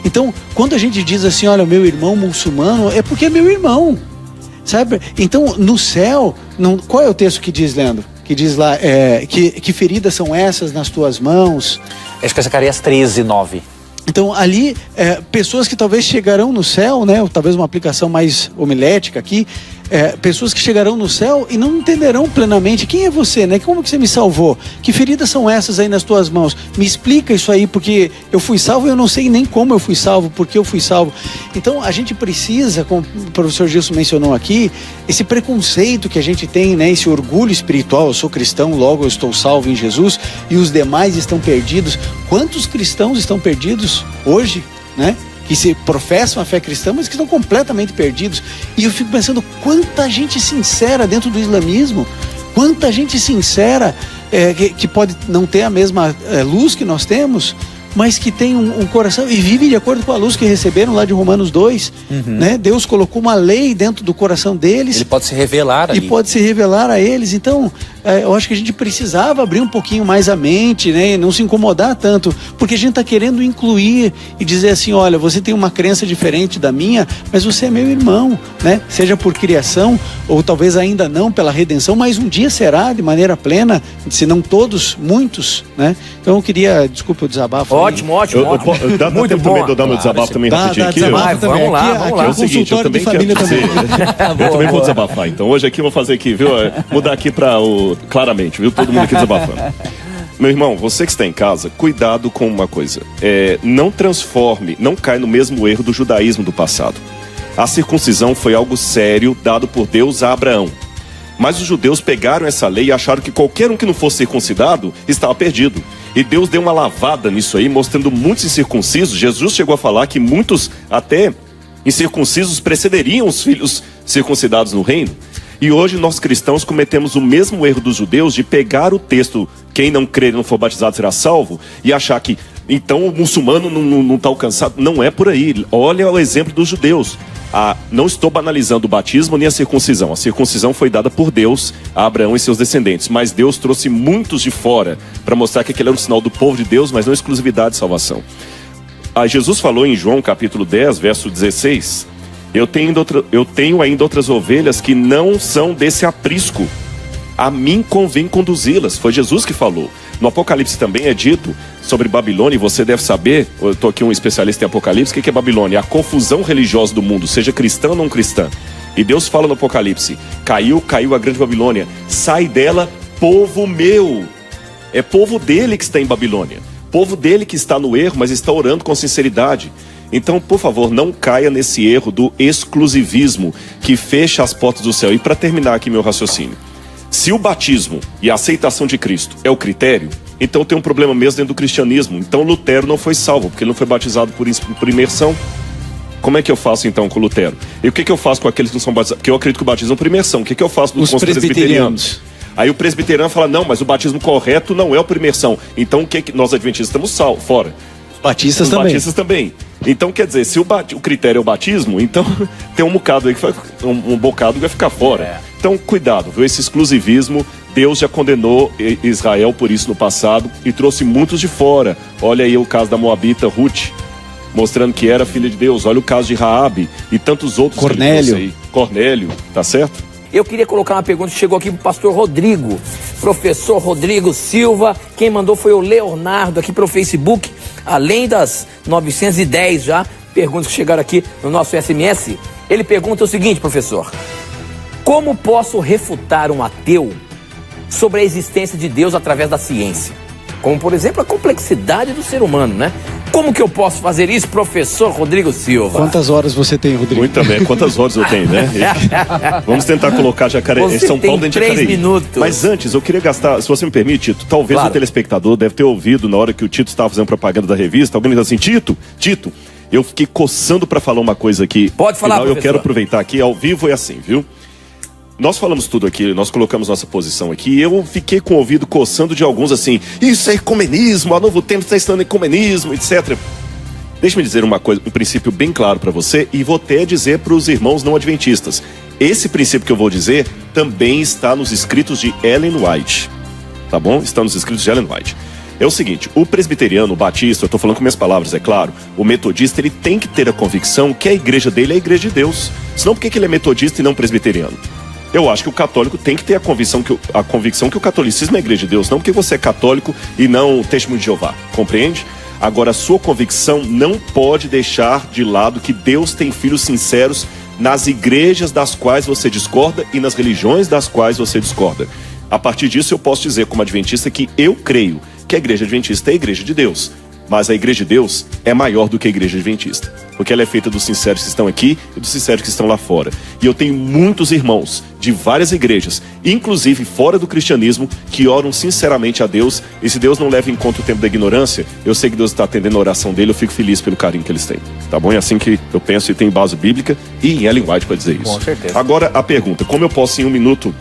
Então, quando a gente diz assim, olha, meu irmão muçulmano, é porque é meu irmão, sabe? Então, no céu, qual é o texto que diz, Leandro? Que diz lá, que feridas são essas nas tuas mãos? Acho que é Zacarias 13:9. Então ali, pessoas que talvez chegarão no céu, né? Ou talvez uma aplicação mais homilética aqui, pessoas que chegarão no céu e não entenderão plenamente quem é você, né? Como que você me salvou? Que feridas são essas aí nas tuas mãos? Me explica isso aí, porque eu fui salvo e eu não sei nem como eu fui salvo, porque eu fui salvo. Então a gente precisa, como o professor Gilson mencionou aqui, esse preconceito que a gente tem, né? Esse orgulho espiritual, eu sou cristão, logo eu estou salvo em Jesus e os demais estão perdidos. Quantos cristãos estão perdidos hoje, né? Que se professam a fé cristã, mas que estão completamente perdidos. E eu fico pensando, quanta gente sincera dentro do islamismo, quanta gente sincera que pode não ter a mesma luz que nós temos, mas que tem um coração e vive de acordo com a luz que receberam lá de Romanos 2, né? Deus colocou uma lei dentro do coração deles. Ele pode se revelar ali. E pode se revelar a eles. Então, eu acho que a gente precisava abrir um pouquinho mais a mente, né? E não se incomodar tanto, porque a gente está querendo incluir e dizer assim, olha, você tem uma crença diferente da minha, mas você é meu irmão, né? Seja por criação, ou talvez ainda não pela redenção, mas um dia será de maneira plena, se não todos, muitos, né? Então eu queria, desculpa o desabafo. Ótimo. Dá Muito tempo bom. também de eu dar meu desabafo também rapidinho aqui? Vamos lá. É o seguinte, eu também quero dizer, eu também vou desabafar. Então hoje aqui eu vou fazer aqui, viu? Mudar aqui para o claramente, viu? Todo mundo aqui desabafando. Meu irmão, você que está em casa, cuidado com uma coisa. Não transforme, não cai no mesmo erro do judaísmo do passado. A circuncisão foi algo sério dado por Deus a Abraão. Mas os judeus pegaram essa lei e acharam que qualquer um que não fosse circuncidado estava perdido. E Deus deu uma lavada nisso aí, mostrando muitos incircuncisos. Jesus chegou a falar que muitos até incircuncisos precederiam os filhos circuncidados no reino. E hoje nós cristãos cometemos o mesmo erro dos judeus de pegar o texto, quem não crer e não for batizado será salvo, e achar que então o muçulmano não está alcançado. Não é por aí. Olha o exemplo dos judeus. Não estou banalizando o batismo nem a circuncisão. A circuncisão foi dada por Deus a Abraão e seus descendentes, mas Deus trouxe muitos de fora para mostrar que aquele era um sinal do povo de Deus, mas não exclusividade de salvação. Jesus falou em João capítulo 10, verso 16: eu tenho ainda outras ovelhas que não são desse aprisco. A mim convém conduzi-las. Foi Jesus que falou. No Apocalipse também é dito sobre Babilônia, e você deve saber, eu estou aqui um especialista em Apocalipse, o que é Babilônia? A confusão religiosa do mundo, seja cristã ou não cristã. E Deus fala no Apocalipse: caiu a grande Babilônia, sai dela, povo meu. É povo dele que está em Babilônia, povo dele que está no erro, mas está orando com sinceridade. Então, por favor, não caia nesse erro do exclusivismo que fecha as portas do céu. E para terminar aqui meu raciocínio, se o batismo e a aceitação de Cristo é o critério, então tem um problema mesmo dentro do cristianismo. Então Lutero não foi salvo, porque ele não foi batizado por imersão. Como é que eu faço então com Lutero? E o que eu faço com aqueles que não são batizados? Porque eu acredito que o batismo é por imersão. O que eu faço com os presbiterianos? Aí o presbiteriano fala, não, mas o batismo correto não é o por imersão. Então o que nós adventistas estamos fora? Batistas os também. Batistas também. Então quer dizer, se o critério é o batismo, então tem um bocado aí que um bocado vai ficar fora. Então cuidado, viu? Esse exclusivismo, Deus já condenou Israel por isso no passado e trouxe muitos de fora. Olha aí o caso da moabita Ruth, mostrando que era filha de Deus. Olha o caso de Raabe e tantos outros. Cornélio, tá certo? Eu queria colocar uma pergunta que chegou aqui pro pastor Rodrigo, professor Rodrigo Silva. Quem mandou foi o Leonardo aqui pelo Facebook, além das 910 já perguntas que chegaram aqui no nosso SMS. Ele pergunta o seguinte, professor: como posso refutar um ateu sobre a existência de Deus através da ciência? Como, por exemplo, a complexidade do ser humano, né? Como que eu posso fazer isso, professor Rodrigo Silva? Quantas horas você tem, Rodrigo? Muito bem, quantas horas eu tenho, né? Vamos tentar colocar São Paulo dentro de Jacareí. 3 minutos. Mas antes, eu queria gastar, se você me permite, Tito, talvez o telespectador deve ter ouvido na hora que o Tito estava fazendo propaganda da revista, alguém disse assim, Tito, eu fiquei coçando para falar uma coisa aqui. Pode falar, professor. Eu quero aproveitar aqui, ao vivo é assim, viu? Nós falamos tudo aqui, nós colocamos nossa posição aqui, e eu fiquei com o ouvido coçando de alguns assim, isso é ecumenismo, a Novo Tempo está ensinando ecumenismo, etc. Deixa-me dizer uma coisa, um princípio bem claro para você, e vou até dizer para os irmãos não adventistas. Esse princípio que eu vou dizer também está nos escritos de Ellen White, tá bom? Está nos escritos de Ellen White. É o seguinte, o presbiteriano, o batista, eu estou falando com minhas palavras, é claro, o metodista, ele tem que ter a convicção que a igreja dele é a igreja de Deus. Senão por que ele é metodista e não presbiteriano? Eu acho que o católico tem que ter a convicção que o catolicismo é a igreja de Deus, não porque você é católico e não testemunho de Jeová, compreende? Agora, a sua convicção não pode deixar de lado que Deus tem filhos sinceros nas igrejas das quais você discorda e nas religiões das quais você discorda. A partir disso, eu posso dizer como adventista que eu creio que a igreja adventista é a igreja de Deus. Mas a igreja de Deus é maior do que a igreja adventista, porque ela é feita dos sinceros que estão aqui e dos sinceros que estão lá fora. E eu tenho muitos irmãos de várias igrejas, inclusive fora do cristianismo, que oram sinceramente a Deus. E se Deus não leva em conta o tempo da ignorância, eu sei que Deus está atendendo a oração dele, eu fico feliz pelo carinho que eles têm. Tá bom? É assim que eu penso e tem base bíblica e em Ellen White para dizer isso. Com certeza. Agora a pergunta, como eu posso em um minuto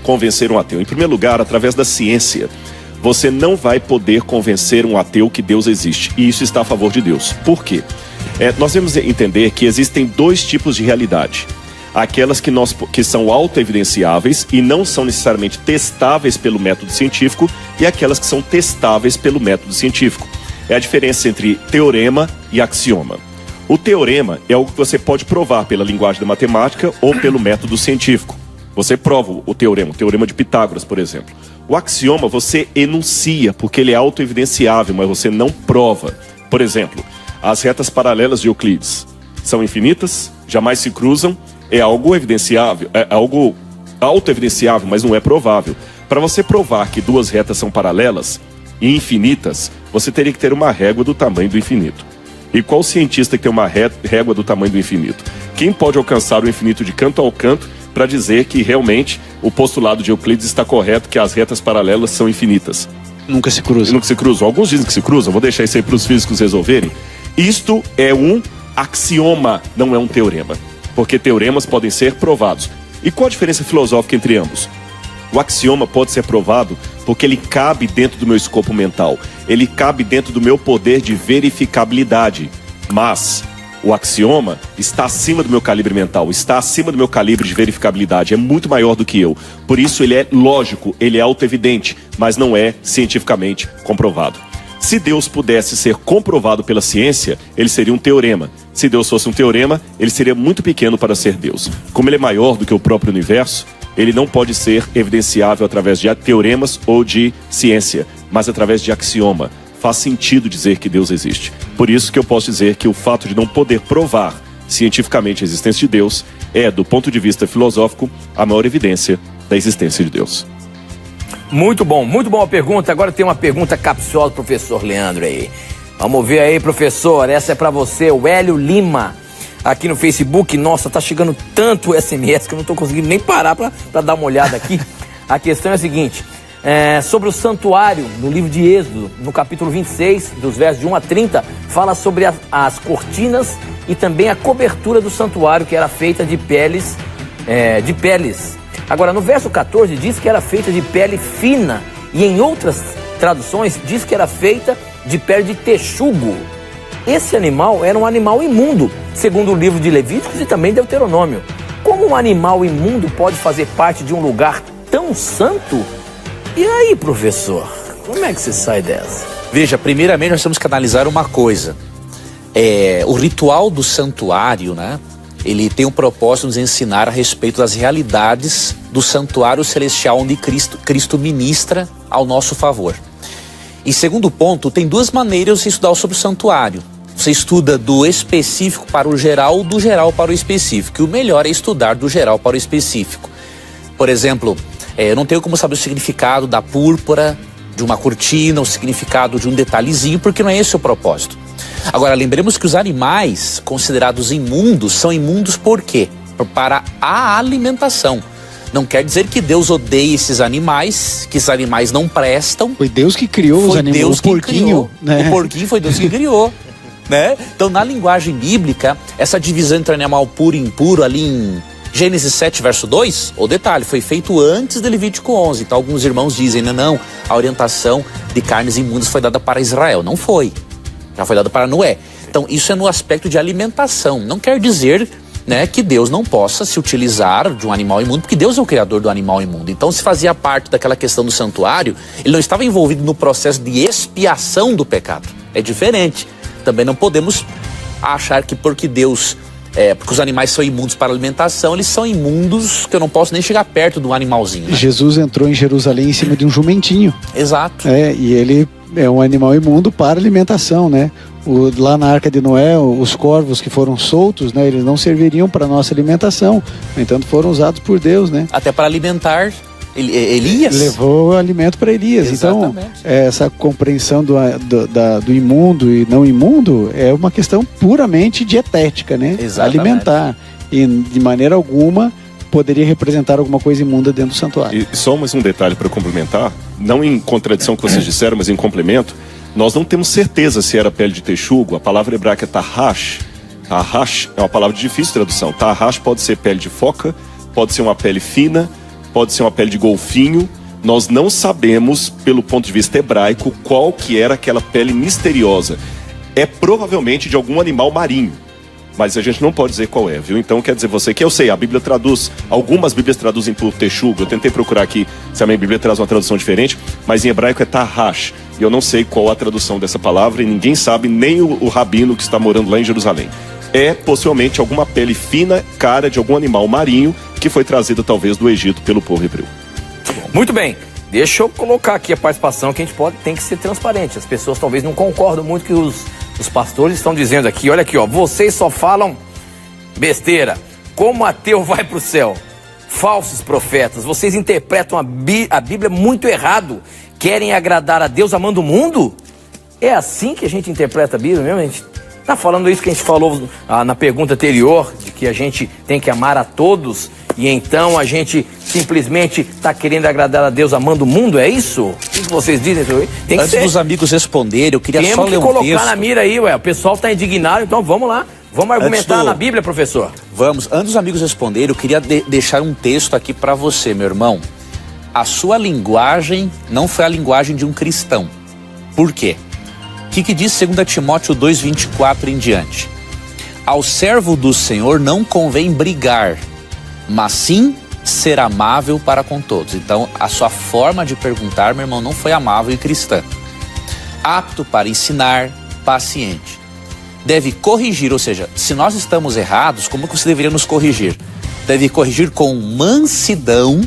convencer um ateu? Em primeiro lugar, através da ciência. você não vai poder convencer um ateu que Deus existe. E isso está a favor de Deus. Por quê? Nós devemos entender que existem dois tipos de realidade. Aquelas que são autoevidenciáveis e não são necessariamente testáveis pelo método científico, e aquelas que são testáveis pelo método científico. É a diferença entre teorema e axioma. O teorema é algo que você pode provar pela linguagem da matemática ou pelo método científico. Você prova o teorema de Pitágoras, por exemplo. O axioma você enuncia, porque ele é autoevidenciável, mas você não prova. Por exemplo, as retas paralelas de Euclides são infinitas, jamais se cruzam, é algo evidenciável, é algo autoevidenciável, mas não é provável. Para você provar que duas retas são paralelas e infinitas, você teria que ter uma régua do tamanho do infinito. E qual cientista que tem uma régua do tamanho do infinito? Quem pode alcançar o infinito de canto ao canto para dizer que realmente o postulado de Euclides está correto, que as retas paralelas são infinitas? Nunca se cruzam. Nunca se cruzam. Alguns dizem que se cruzam, vou deixar isso aí para os físicos resolverem. Isto é um axioma, não é um teorema. Porque teoremas podem ser provados. E qual a diferença filosófica entre ambos? O axioma pode ser provado porque ele cabe dentro do meu escopo mental. Ele cabe dentro do meu poder de verificabilidade. Mas o axioma está acima do meu calibre mental, está acima do meu calibre de verificabilidade, é muito maior do que eu. Por isso ele é lógico, ele é autoevidente, mas não é cientificamente comprovado. Se Deus pudesse ser comprovado pela ciência, ele seria um teorema. Se Deus fosse um teorema, ele seria muito pequeno para ser Deus. Como ele é maior do que o próprio universo, ele não pode ser evidenciável através de teoremas ou de ciência, mas através de axioma. Faz sentido dizer que Deus existe. Por isso que eu posso dizer que o fato de não poder provar cientificamente a existência de Deus é, do ponto de vista filosófico, a maior evidência da existência de Deus. Muito bom a pergunta. Agora tem uma pergunta capciosa do professor Leandro aí. Vamos ver aí, professor. Essa é para você, o Hélio Lima, aqui no Facebook. Nossa, tá chegando tanto SMS que eu não tô conseguindo nem parar para dar uma olhada aqui. A questão é a seguinte: sobre o santuário, no livro de Êxodo, no capítulo 26, dos versos de 1 a 30, fala sobre as cortinas e também a cobertura do santuário, que era feita de peles. Agora, no verso 14 diz que era feita de pele fina, e em outras traduções diz que era feita de pele de texugo. Esse animal era um animal imundo, segundo o livro de Levíticos e também Deuteronômio. Como um animal imundo pode fazer parte de um lugar tão santo? E aí, professor, como é que você sai dessa? Veja, primeiramente nós temos que analisar uma coisa. O ritual do santuário, né? Ele tem o propósito de nos ensinar a respeito das realidades do santuário celestial onde Cristo ministra ao nosso favor. E segundo ponto, tem duas maneiras de você estudar sobre o santuário. Você estuda do específico para o geral, do geral para o específico. E o melhor é estudar do geral para o específico. Por exemplo, eu não tenho como saber o significado da púrpura, de uma cortina, o significado de um detalhezinho, porque não é esse o propósito. Agora, lembremos que os animais considerados imundos são imundos por quê? Para a alimentação. Não quer dizer que Deus odeie esses animais, que esses animais não prestam. Foi Deus que criou os animais, o porquinho. Né? O porquinho foi Deus que criou. Né? Então, na linguagem bíblica, essa divisão entre animal puro e impuro ali em Gênesis 7, verso 2, o detalhe, foi feito antes de Levítico 11. Então, alguns irmãos dizem, não, a orientação de carnes imundas foi dada para Israel. Não foi. Já foi dada para Noé. Então, isso é no aspecto de alimentação. Não quer dizer, né, que Deus não possa se utilizar de um animal imundo, porque Deus é o criador do animal imundo. Então, se fazia parte daquela questão do santuário, ele não estava envolvido no processo de expiação do pecado. É diferente. Também não podemos achar que porque Deus... porque os animais são imundos para alimentação, eles são imundos que eu não posso nem chegar perto do animalzinho. Né? Jesus entrou em Jerusalém em cima de um jumentinho. Exato. E ele é um animal imundo para alimentação, né? Lá na Arca de Noé, os corvos que foram soltos, né? Eles não serviriam para nossa alimentação. No entanto, foram usados por Deus, né? Até para alimentar Elias. Levou alimento para Elias. Exatamente. Então, essa compreensão do imundo e não imundo é uma questão puramente dietética, né? Exatamente. Alimentar. E de maneira alguma poderia representar alguma coisa imunda dentro do santuário. E só mais um detalhe para complementar, não em contradição com o que vocês disseram, mas em complemento, nós não temos certeza se era pele de texugo. A palavra hebraica é tahash. Tahash é uma palavra de difícil tradução. Tahash pode ser pele de foca, pode ser uma pele fina, pode ser uma pele de golfinho, Nós não sabemos, pelo ponto de vista hebraico, qual que era aquela pele misteriosa. É provavelmente de algum animal marinho, mas a gente não pode dizer qual é, viu? Então quer dizer você que eu sei, a Bíblia traduz, algumas Bíblias traduzem por texugo. Eu tentei procurar aqui se a minha Bíblia traz uma tradução diferente, mas em hebraico é tahash. E eu não sei qual a tradução dessa palavra e ninguém sabe, nem o rabino que está morando lá em Jerusalém. É possivelmente alguma pele fina, cara de algum animal marinho que foi trazida talvez do Egito pelo povo hebreu. Muito bem, deixa eu colocar aqui a participação que a gente tem que ser transparente. As pessoas talvez não concordam muito que os pastores estão dizendo aqui. Olha aqui, ó, vocês só falam besteira. Como ateu vai para o céu? Falsos profetas, vocês interpretam a Bíblia muito errado. Querem agradar a Deus amando o mundo? É assim que a gente interpreta a Bíblia mesmo? A gente está falando isso que a gente falou na pergunta anterior, de que a gente tem que amar a todos, e então a gente simplesmente está querendo agradar a Deus amando o mundo, é isso? O que vocês dizem? Tem que Antes dos amigos responderem, eu queria só ler um texto. Temos que colocar na mira aí, ué. O pessoal está indignado, então vamos lá. Vamos argumentar na Bíblia, professor? Vamos. Antes dos amigos responderem, eu queria deixar um texto aqui para você, meu irmão. A sua linguagem não foi a linguagem de um cristão. Por quê? O que diz 2 Timóteo 2,24 em diante? Ao servo do Senhor não convém brigar, mas sim ser amável para com todos. Então, a sua forma de perguntar, meu irmão, não foi amável e cristã. Apto para ensinar, paciente. Deve corrigir, ou seja, se nós estamos errados, como que você deveria nos corrigir? Deve corrigir com mansidão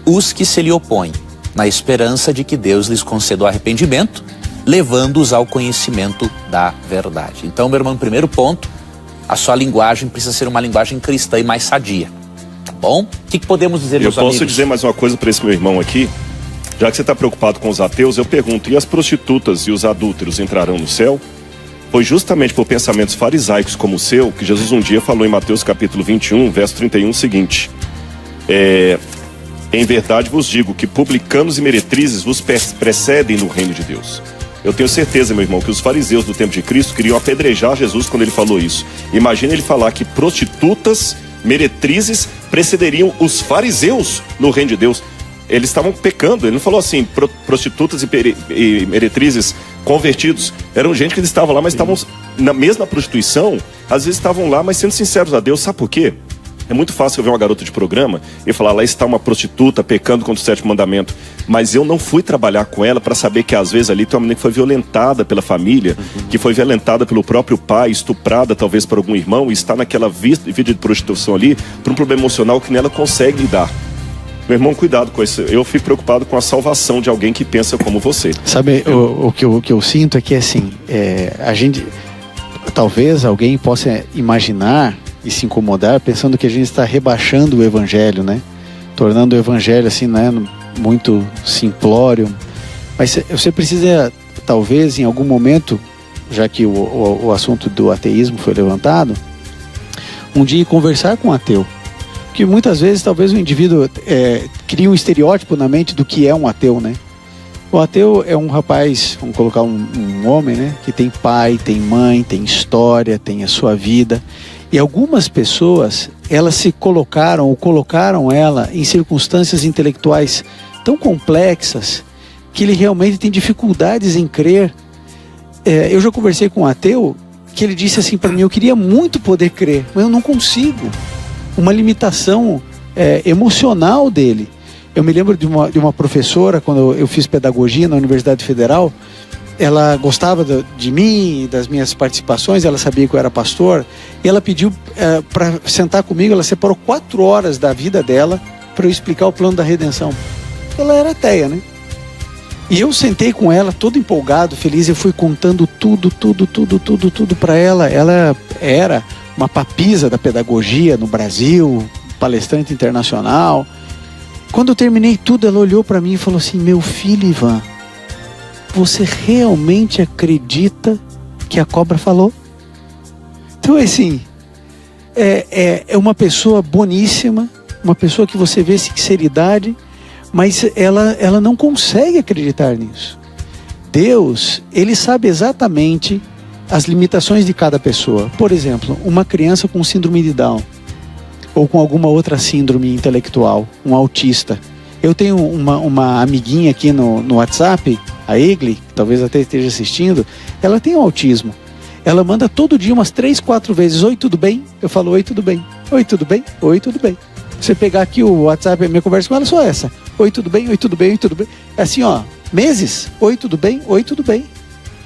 os que se lhe opõem, na esperança de que Deus lhes conceda o arrependimento, levando-os ao conhecimento da verdade. Então, meu irmão, primeiro ponto, a sua linguagem precisa ser uma linguagem cristã e mais sadia. Tá bom? O que podemos dizer, meus amigos? Eu posso dizer mais uma coisa para esse meu irmão aqui? Já que você está preocupado com os ateus, eu pergunto, e as prostitutas e os adúlteros entrarão no céu? Foi justamente por pensamentos farisaicos como o seu que Jesus um dia falou em Mateus capítulo 21, verso 31, o seguinte: em verdade vos digo que publicanos e meretrizes vos precedem no reino de Deus. Eu tenho certeza, meu irmão, que os fariseus do tempo de Cristo queriam apedrejar Jesus quando ele falou isso. Imagina ele falar que prostitutas, meretrizes precederiam os fariseus no reino de Deus. Eles estavam pecando. Ele não falou assim, prostitutas e meretrizes convertidos. Eram gente que estavam lá, mas estavam na mesma prostituição. Às vezes estavam lá, mas sendo sinceros a Deus. Sabe por quê? É muito fácil eu ver uma garota de programa e falar, lá está uma prostituta pecando contra o 7º mandamento. Mas eu não fui trabalhar com ela para saber que às vezes ali tem uma menina que foi violentada pela família, que foi violentada pelo próprio pai, estuprada talvez por algum irmão, e está naquela vida de prostituição ali por um problema emocional que nela consegue lidar. Meu irmão, cuidado com isso. Eu fico preocupado com a salvação de alguém que pensa como você. Sabe, o que eu sinto é que assim, a gente, talvez alguém possa imaginar e se incomodar pensando que a gente está rebaixando o evangelho, né? Tornando o evangelho assim, né, muito simplório. Mas você precisa, talvez, em algum momento, já que o assunto do ateísmo foi levantado, um dia conversar com um ateu. Porque muitas vezes, talvez, o indivíduo cria um estereótipo na mente do que é um ateu, né? O ateu é um rapaz, vamos colocar um homem, né? Que tem pai, tem mãe, tem história, tem a sua vida. E algumas pessoas, elas se colocaram ela em circunstâncias intelectuais tão complexas que ele realmente tem dificuldades em crer. Eu já conversei com um ateu que ele disse assim para mim, eu queria muito poder crer, mas eu não consigo. Uma limitação emocional dele. Eu me lembro de uma professora, quando eu fiz pedagogia na Universidade Federal, ela gostava de mim, das minhas participações, ela sabia que eu era pastor, e ela pediu para sentar comigo, ela separou 4 horas da vida dela para eu explicar o plano da redenção. Ela era ateia, né? E eu sentei com ela, todo empolgado, feliz, eu fui contando tudo para ela. Ela era uma papisa da pedagogia no Brasil, palestrante internacional. Quando eu terminei tudo, ela olhou para mim e falou assim, meu filho Ivan, você realmente acredita que a cobra falou? Então, assim, é uma pessoa boníssima, uma pessoa que você vê sinceridade, mas ela não consegue acreditar nisso. Deus, ele sabe exatamente as limitações de cada pessoa. Por exemplo, uma criança com síndrome de Down, ou com alguma outra síndrome intelectual, um autista. Eu tenho uma amiguinha aqui no WhatsApp, a Egli, que talvez até esteja assistindo, ela tem autismo. Ela manda todo dia umas 3, 4 vezes: oi, tudo bem? Eu falo: oi, tudo bem? Oi, tudo bem? Oi, tudo bem? Você pegar aqui o WhatsApp, a minha conversa com ela é só essa: oi, tudo bem? Oi, tudo bem? Oi, tudo bem? É assim, ó, meses: oi, tudo bem? Oi, tudo bem?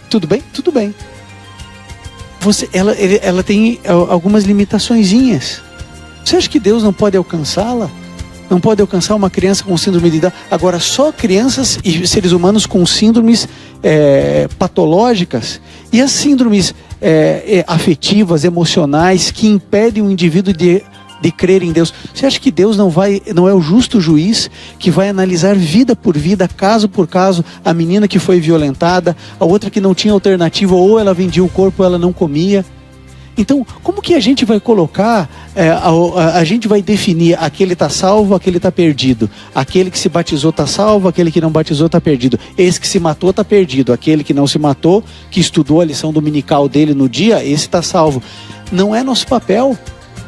Tudo bem? Tudo bem. Ela tem algumas limitaçõezinhas. Você acha que Deus não pode alcançá-la? Não pode alcançar uma criança com síndrome de Down? Agora, só crianças e seres humanos com síndromes patológicas e as síndromes afetivas, emocionais, que impedem o indivíduo de crer em Deus. Você acha que Deus não é o justo juiz que vai analisar vida por vida, caso por caso, a menina que foi violentada, a outra que não tinha alternativa, ou ela vendia o corpo ou ela não comia? Então, como que a gente vai colocar, a gente vai definir: aquele está salvo, aquele está perdido, aquele que se batizou está salvo, aquele que não batizou está perdido, esse que se matou está perdido, aquele que não se matou, que estudou a lição dominical dele no dia, esse está salvo? Não é nosso papel,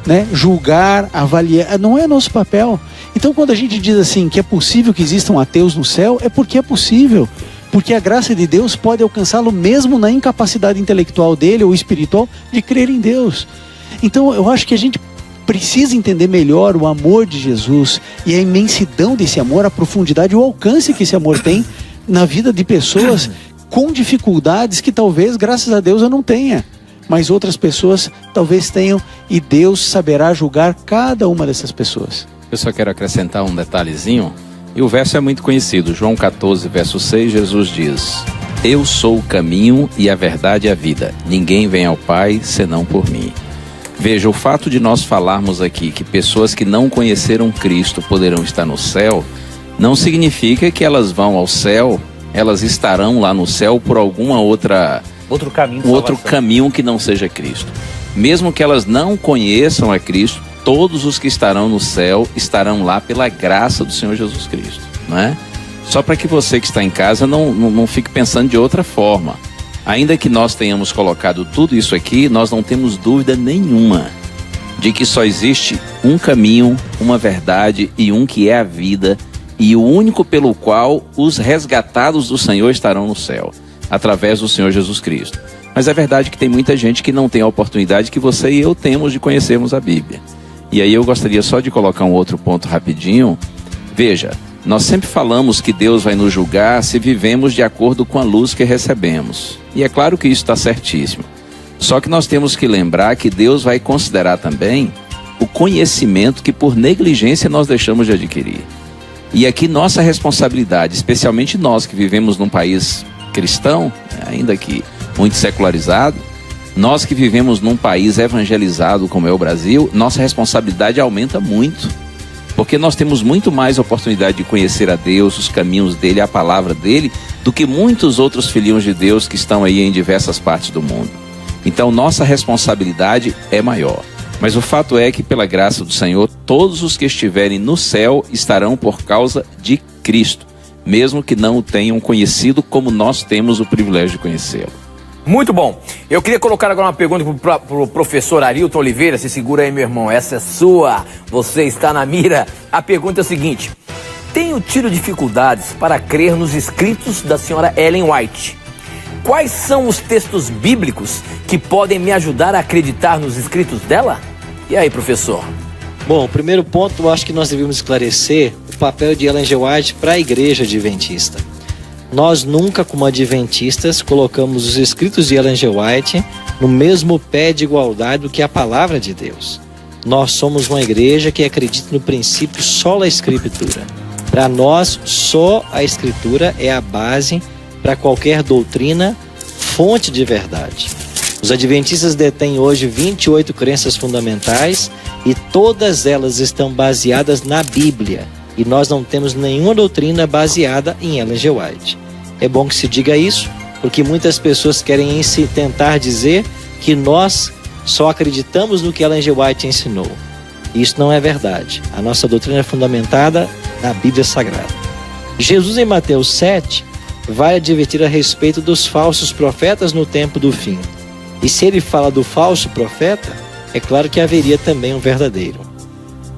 né? Julgar, avaliar, não é nosso papel. Então, quando a gente diz assim que é possível que existam ateus no céu, é porque é possível. Porque a graça de Deus pode alcançá-lo mesmo na incapacidade intelectual dele ou espiritual de crer em Deus. Então eu acho que a gente precisa entender melhor o amor de Jesus e a imensidão desse amor, a profundidade, o alcance que esse amor tem na vida de pessoas com dificuldades que talvez, graças a Deus, eu não tenha, mas outras pessoas talvez tenham, e Deus saberá julgar cada uma dessas pessoas. Eu só quero acrescentar um detalhezinho. E o verso é muito conhecido, João 14, verso 6, Jesus diz: eu sou o caminho e a verdade e a vida. Ninguém vem ao Pai senão por mim. Veja, o fato de nós falarmos aqui que pessoas que não conheceram Cristo poderão estar no céu, não significa que elas vão ao céu, elas estarão lá no céu por alguma outro caminho que não seja Cristo. Mesmo que elas não conheçam a Cristo, todos os que estarão no céu estarão lá pela graça do Senhor Jesus Cristo, não é? Só para que você que está em casa não fique pensando de outra forma. Ainda que nós tenhamos colocado tudo isso aqui, nós não temos dúvida nenhuma de que só existe um caminho, uma verdade e um que é a vida, e o único pelo qual os resgatados do Senhor estarão no céu, através do Senhor Jesus Cristo. Mas é verdade que tem muita gente que não tem a oportunidade que você e eu temos de conhecermos a Bíblia. E aí eu gostaria só de colocar um outro ponto rapidinho. Veja, nós sempre falamos que Deus vai nos julgar se vivemos de acordo com a luz que recebemos. E é claro que isso está certíssimo. Só que nós temos que lembrar que Deus vai considerar também o conhecimento que por negligência nós deixamos de adquirir. E aqui nossa responsabilidade, especialmente nós que vivemos num país cristão, ainda que muito secularizado, nós que vivemos num país evangelizado como é o Brasil, nossa responsabilidade aumenta muito. Porque nós temos muito mais oportunidade de conhecer a Deus, os caminhos dele, a palavra dele, do que muitos outros filhinhos de Deus que estão aí em diversas partes do mundo. Então nossa responsabilidade é maior. Mas o fato é que, pela graça do Senhor, todos os que estiverem no céu estarão por causa de Cristo, mesmo que não o tenham conhecido como nós temos o privilégio de conhecê-lo. Muito bom. Eu queria colocar agora uma pergunta para o professor Arilton Oliveira. Se segura aí, meu irmão. Essa é sua. Você está na mira. A pergunta é a seguinte: tenho tido dificuldades para crer nos escritos da senhora Ellen White. Quais são os textos bíblicos que podem me ajudar a acreditar nos escritos dela? E aí, professor? Bom, o primeiro ponto, eu acho que nós devemos esclarecer o papel de Ellen G. White para a igreja adventista. Nós nunca, como adventistas, colocamos os escritos de Ellen G. White no mesmo pé de igualdade do que a palavra de Deus. Nós somos uma igreja que acredita no princípio sola escritura. Para nós, só a escritura é a base para qualquer doutrina, fonte de verdade. Os adventistas detêm hoje 28 crenças fundamentais e todas elas estão baseadas na Bíblia. E nós não temos nenhuma doutrina baseada em Ellen G. White. É bom que se diga isso, porque muitas pessoas querem tentar dizer que nós só acreditamos no que Ellen G. White ensinou. Isso não é verdade. A nossa doutrina é fundamentada na Bíblia Sagrada. Jesus, em Mateus 7, vai advertir a respeito dos falsos profetas no tempo do fim. E se ele fala do falso profeta, é claro que haveria também um verdadeiro.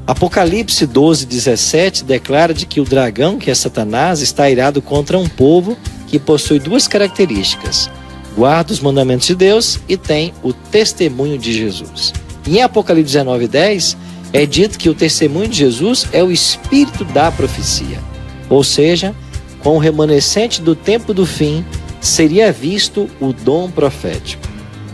Apocalipse 12:17 declara de que o dragão, que é Satanás, está irado contra um povo que possui duas características: guarda os mandamentos de Deus e tem o testemunho de Jesus. E em Apocalipse 19:10 é dito que o testemunho de Jesus é o espírito da profecia. Ou seja, com o remanescente do tempo do fim, seria visto o dom profético.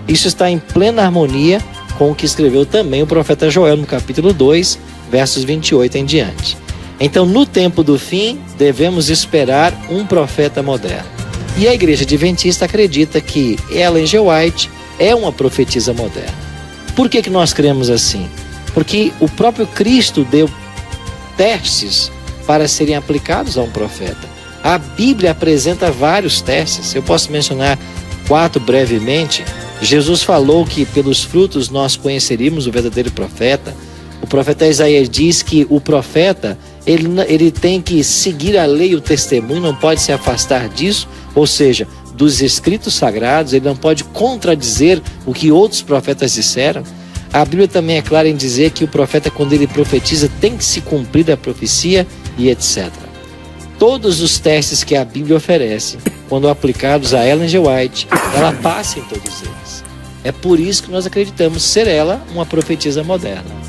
Isso está em plena harmonia com o que escreveu também o profeta Joel no capítulo 2, versos 28 em diante. Então, no tempo do fim, devemos esperar um profeta moderno. E a Igreja Adventista acredita que Ellen G. White é uma profetisa moderna. Por que nós cremos assim? Porque o próprio Cristo deu testes para serem aplicados a um profeta. A Bíblia apresenta vários testes. Eu posso mencionar 4 brevemente. Jesus falou que pelos frutos nós conheceríamos o verdadeiro profeta. O profeta Isaías diz que o profeta ele tem que seguir a lei e o testemunho, não pode se afastar disso, ou seja, dos escritos sagrados, ele não pode contradizer o que outros profetas disseram. A Bíblia também é clara em dizer que o profeta, quando ele profetiza, tem que se cumprir a profecia e etc. Todos os testes que a Bíblia oferece, quando aplicados a Ellen G. White, ela passa em todos eles. É por isso que nós acreditamos ser ela uma profetisa moderna.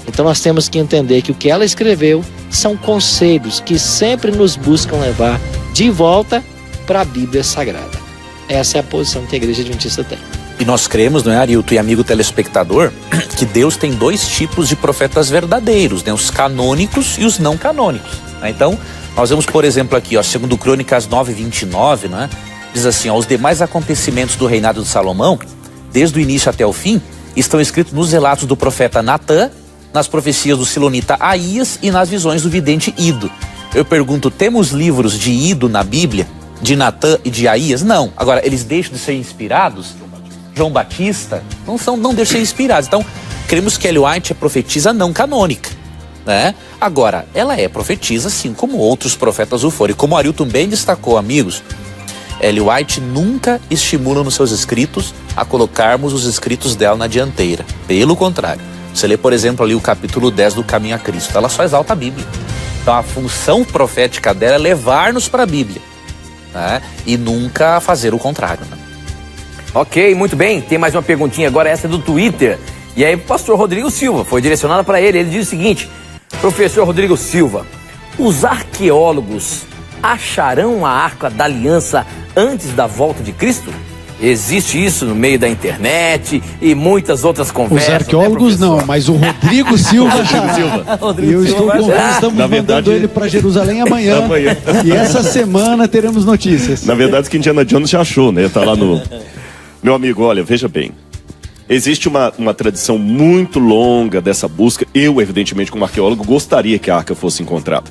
Então nós temos que entender que o que ela escreveu são conselhos que sempre nos buscam levar de volta para a Bíblia Sagrada. Essa é a posição que a Igreja Adventista tem. E nós cremos, não é, Arilton e amigo telespectador, que Deus tem 2 tipos de profetas verdadeiros, né? Os canônicos e os não canônicos. Né? Então, nós vemos, por exemplo, aqui, ó, segundo Crônicas 9:29, né? Diz assim, ó, os demais acontecimentos do reinado de Salomão, desde o início até o fim, estão escritos nos relatos do profeta Natã, nas profecias do silonita Aías e nas visões do vidente Ido. Eu pergunto, temos livros de Ido na Bíblia, de Natã e de Aías? Não. Agora, eles deixam de ser inspirados? João Batista? Não deixam de ser inspirados. Então, cremos que Ellen White é profetisa não canônica, né? Agora, ela é profetisa, assim como outros profetas o foram. E como o Arilton bem destacou, amigos, Ellen White nunca estimula nos seus escritos a colocarmos os escritos dela na dianteira. Pelo contrário. Você lê, por exemplo, ali o capítulo 10 do Caminho a Cristo. Ela só exalta a Bíblia. Então, a função profética dela é levar-nos para a Bíblia, né? E nunca fazer o contrário, né? Ok, muito bem. Tem mais uma perguntinha agora, essa é do Twitter. E aí, o pastor Rodrigo Silva, foi direcionada para ele. Ele diz o seguinte: professor Rodrigo Silva, os arqueólogos acharão a Arca da Aliança antes da volta de Cristo? Existe isso no meio da internet e muitas outras conversas. Os arqueólogos, né, não, mas o Rodrigo Silva achará. E eu estou estamos mandando ele para Jerusalém amanhã. E essa semana teremos notícias. Na verdade, que Indiana Jones já achou, né? Tá lá no... Meu amigo, olha, veja bem. Existe uma tradição muito longa dessa busca. Eu, evidentemente, como arqueólogo, gostaria que a arca fosse encontrada,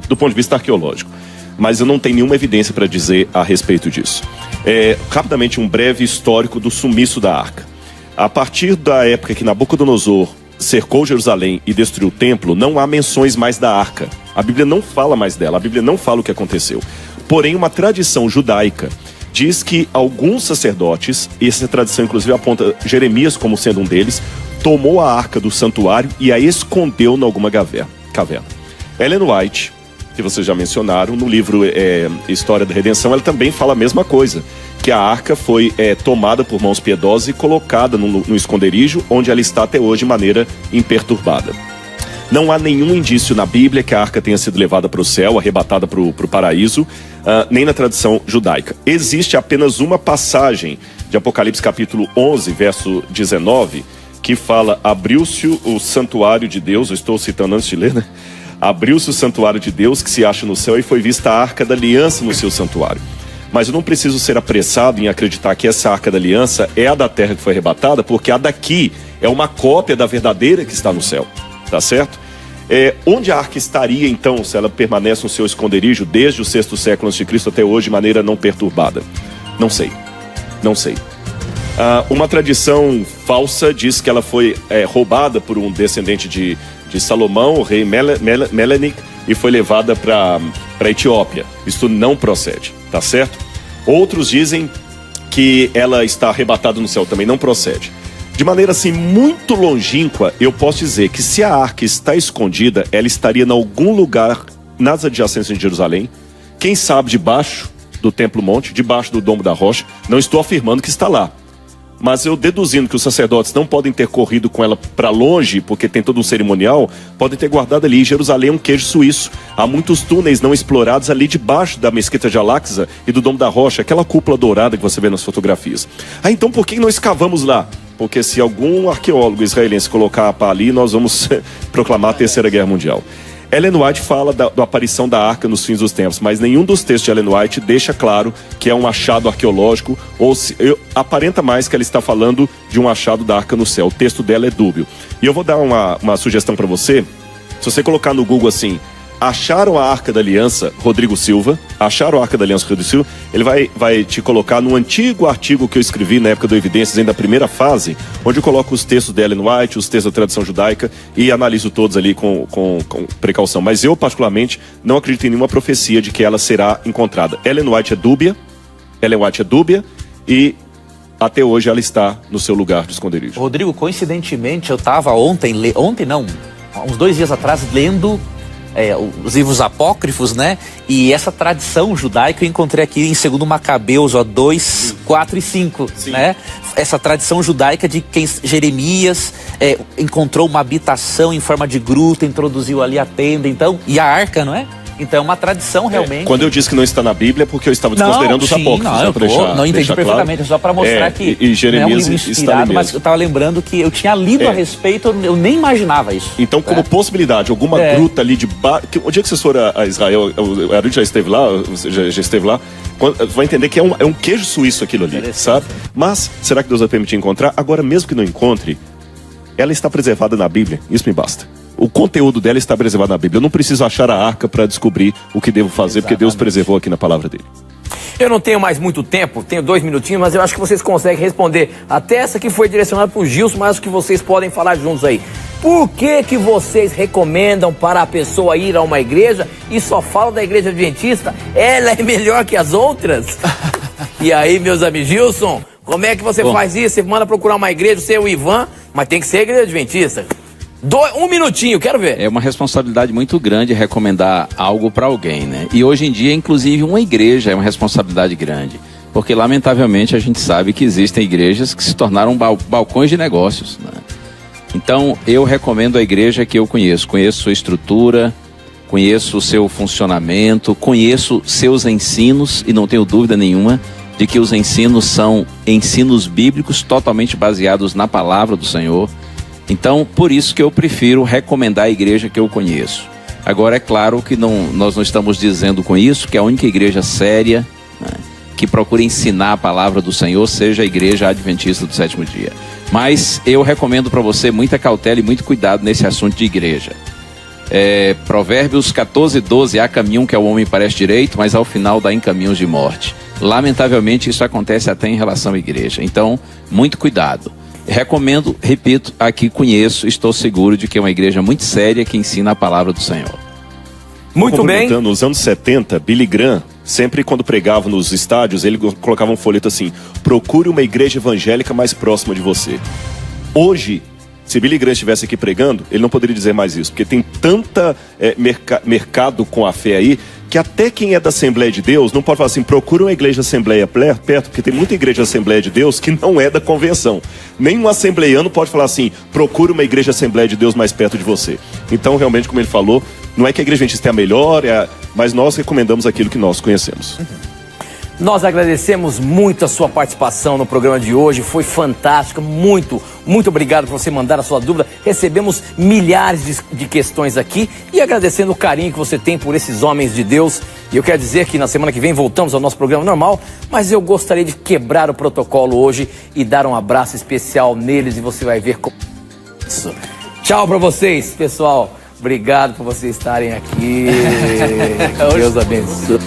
do ponto de vista arqueológico. Mas eu não tenho nenhuma evidência para dizer a respeito disso. Rapidamente, um breve histórico do sumiço da arca. A partir da época que Nabucodonosor cercou Jerusalém e destruiu o templo, não há menções mais da arca. A Bíblia não fala mais dela, a Bíblia não fala o que aconteceu. Porém, uma tradição judaica diz que alguns sacerdotes, e essa tradição inclusive aponta Jeremias como sendo um deles, tomou a arca do santuário e a escondeu em alguma caverna. Ellen White, que vocês já mencionaram, no livro História da Redenção, ela também fala a mesma coisa, que a arca foi tomada por mãos piedosas e colocada no esconderijo, onde ela está até hoje de maneira imperturbada. Não há nenhum indício na Bíblia que a arca tenha sido levada para o céu, arrebatada para o paraíso, nem na tradição judaica. Existe apenas uma passagem de Apocalipse capítulo 11, verso 19, que fala: abriu-se o santuário de Deus, eu estou citando antes de ler, né? Abriu-se o santuário de Deus que se acha no céu e foi vista a arca da aliança no seu santuário. Mas eu não preciso ser apressado em acreditar que essa arca da aliança é a da terra que foi arrebatada, porque a daqui é uma cópia da verdadeira que está no céu, tá certo? Onde a arca estaria então, se ela permanece no seu esconderijo desde o 6º século a.C. até hoje de maneira não perturbada? Não sei. Uma tradição falsa diz que ela foi roubada por um descendente de Salomão, o rei Melenik, e foi levada para a Etiópia. Isso não procede, tá certo? Outros dizem que ela está arrebatada no céu, também não procede. De maneira assim muito longínqua, eu posso dizer que se a arca está escondida, ela estaria em algum lugar nas adjacências de Jerusalém, quem sabe debaixo do Templo Monte, debaixo do Domo da Rocha. Não estou afirmando que está lá, mas eu deduzindo que os sacerdotes não podem ter corrido com ela para longe, porque tem todo um cerimonial, podem ter guardado ali. Jerusalém é um queijo suíço. Há muitos túneis não explorados ali debaixo da mesquita de Al-Aqsa e do Domo da Rocha, aquela cúpula dourada que você vê nas fotografias. Então por que nós escavamos lá? Porque se algum arqueólogo israelense colocar a pá ali, nós vamos proclamar a Terceira Guerra Mundial. Ellen White fala da aparição da arca nos fins dos tempos, mas nenhum dos textos de Ellen White deixa claro que é um achado arqueológico, ou aparenta mais que ela está falando de um achado da arca no céu. O texto dela é dúbio. E eu vou dar uma sugestão para você. Se você colocar no Google assim, acharam a Arca da Aliança, Rodrigo Silva, acharam a Arca da Aliança, Rodrigo Silva, ele vai te colocar no antigo artigo que eu escrevi na época do Evidências, ainda da primeira fase, onde eu coloco os textos de Ellen White, os textos da tradição judaica e analiso todos ali com precaução. Mas eu, particularmente, não acredito em nenhuma profecia de que ela será encontrada. Ellen White é dúbia e até hoje ela está no seu lugar de esconderijo. Rodrigo, coincidentemente, eu estava ontem não, uns 2 dias atrás, lendo os livros apócrifos, né? E essa tradição judaica eu encontrei aqui em 2 Macabeus, 2, 4 e 5, né? Essa tradição judaica de quem Jeremias encontrou uma habitação em forma de gruta, introduziu ali a tenda, então, e a arca, não é? Então é uma tradição realmente. Quando eu disse que não está na Bíblia é porque eu estava desconsiderando os apócrifos. Não entendi perfeitamente, claro. Só para mostrar que e Jeremias não é um inspirado, mas eu estava lembrando que eu tinha lido a respeito, eu nem imaginava isso. Então, como possibilidade, alguma gruta ali de baixo. O dia que vocês forem a Israel, a Arud já esteve lá, já esteve lá, vai entender que é um queijo suíço aquilo ali, sabe? Mas será que Deus vai permitir encontrar? Agora, mesmo que não encontre, ela está preservada na Bíblia, isso me basta. O conteúdo dela está preservado na Bíblia. Eu não preciso achar a arca para descobrir o que devo fazer, porque Deus preservou aqui na palavra dele. Eu não tenho mais muito tempo, tenho 2 minutinhos, mas eu acho que vocês conseguem responder. Até essa que foi direcionada para o Gilson, mas acho que vocês podem falar juntos aí. Por que vocês recomendam para a pessoa ir a uma igreja e só falam da igreja adventista? Ela é melhor que as outras? E aí, meus amigos, Gilson, como é que você faz isso? Você manda procurar uma igreja, você é o Ivan, mas tem que ser a igreja adventista. 1 minutinho, quero ver. É uma responsabilidade muito grande recomendar algo para alguém, né? E hoje em dia, inclusive, uma igreja é uma responsabilidade grande. Porque, lamentavelmente, a gente sabe que existem igrejas que se tornaram balcões de negócios, né? Então, eu recomendo a igreja que eu conheço. Conheço sua estrutura, conheço o seu funcionamento, conheço seus ensinos, e não tenho dúvida nenhuma de que os ensinos são ensinos bíblicos totalmente baseados na palavra do Senhor. Então, por isso que eu prefiro recomendar a igreja que eu conheço. Agora, é claro que nós não estamos dizendo com isso que a única igreja séria, né, que procura ensinar a palavra do Senhor seja a igreja adventista do 7º dia. Mas eu recomendo para você muita cautela e muito cuidado nesse assunto de igreja. Provérbios 14:12, há caminho que ao homem parece direito, mas ao final dá em caminhos de morte. Lamentavelmente, isso acontece até em relação à igreja. Então, muito cuidado. Recomendo, repito, aqui conheço, estou seguro de que é uma igreja muito séria que ensina a palavra do Senhor. Muito bem. Nos anos 70, Billy Graham, sempre quando pregava nos estádios, ele colocava um folheto assim: procure uma igreja evangélica mais próxima de você. Hoje, se Billy Graham estivesse aqui pregando, ele não poderia dizer mais isso, porque tem tanta mercado com a fé aí, que até quem é da Assembleia de Deus não pode falar assim, procura uma igreja Assembleia perto, porque tem muita igreja Assembleia de Deus que não é da convenção. Nenhum assembleiano pode falar assim, procura uma igreja Assembleia de Deus mais perto de você. Então, realmente, como ele falou, não é que a igreja adventista é a melhor, mas nós recomendamos aquilo que nós conhecemos. Nós agradecemos muito a sua participação no programa de hoje, foi fantástico, muito obrigado por você mandar a sua dúvida. Recebemos milhares de questões aqui e agradecendo o carinho que você tem por esses homens de Deus. E eu quero dizer que na semana que vem voltamos ao nosso programa normal, mas eu gostaria de quebrar o protocolo hoje e dar um abraço especial neles e você vai ver como isso. Tchau pra vocês, pessoal. Obrigado por vocês estarem aqui. Deus abençoe.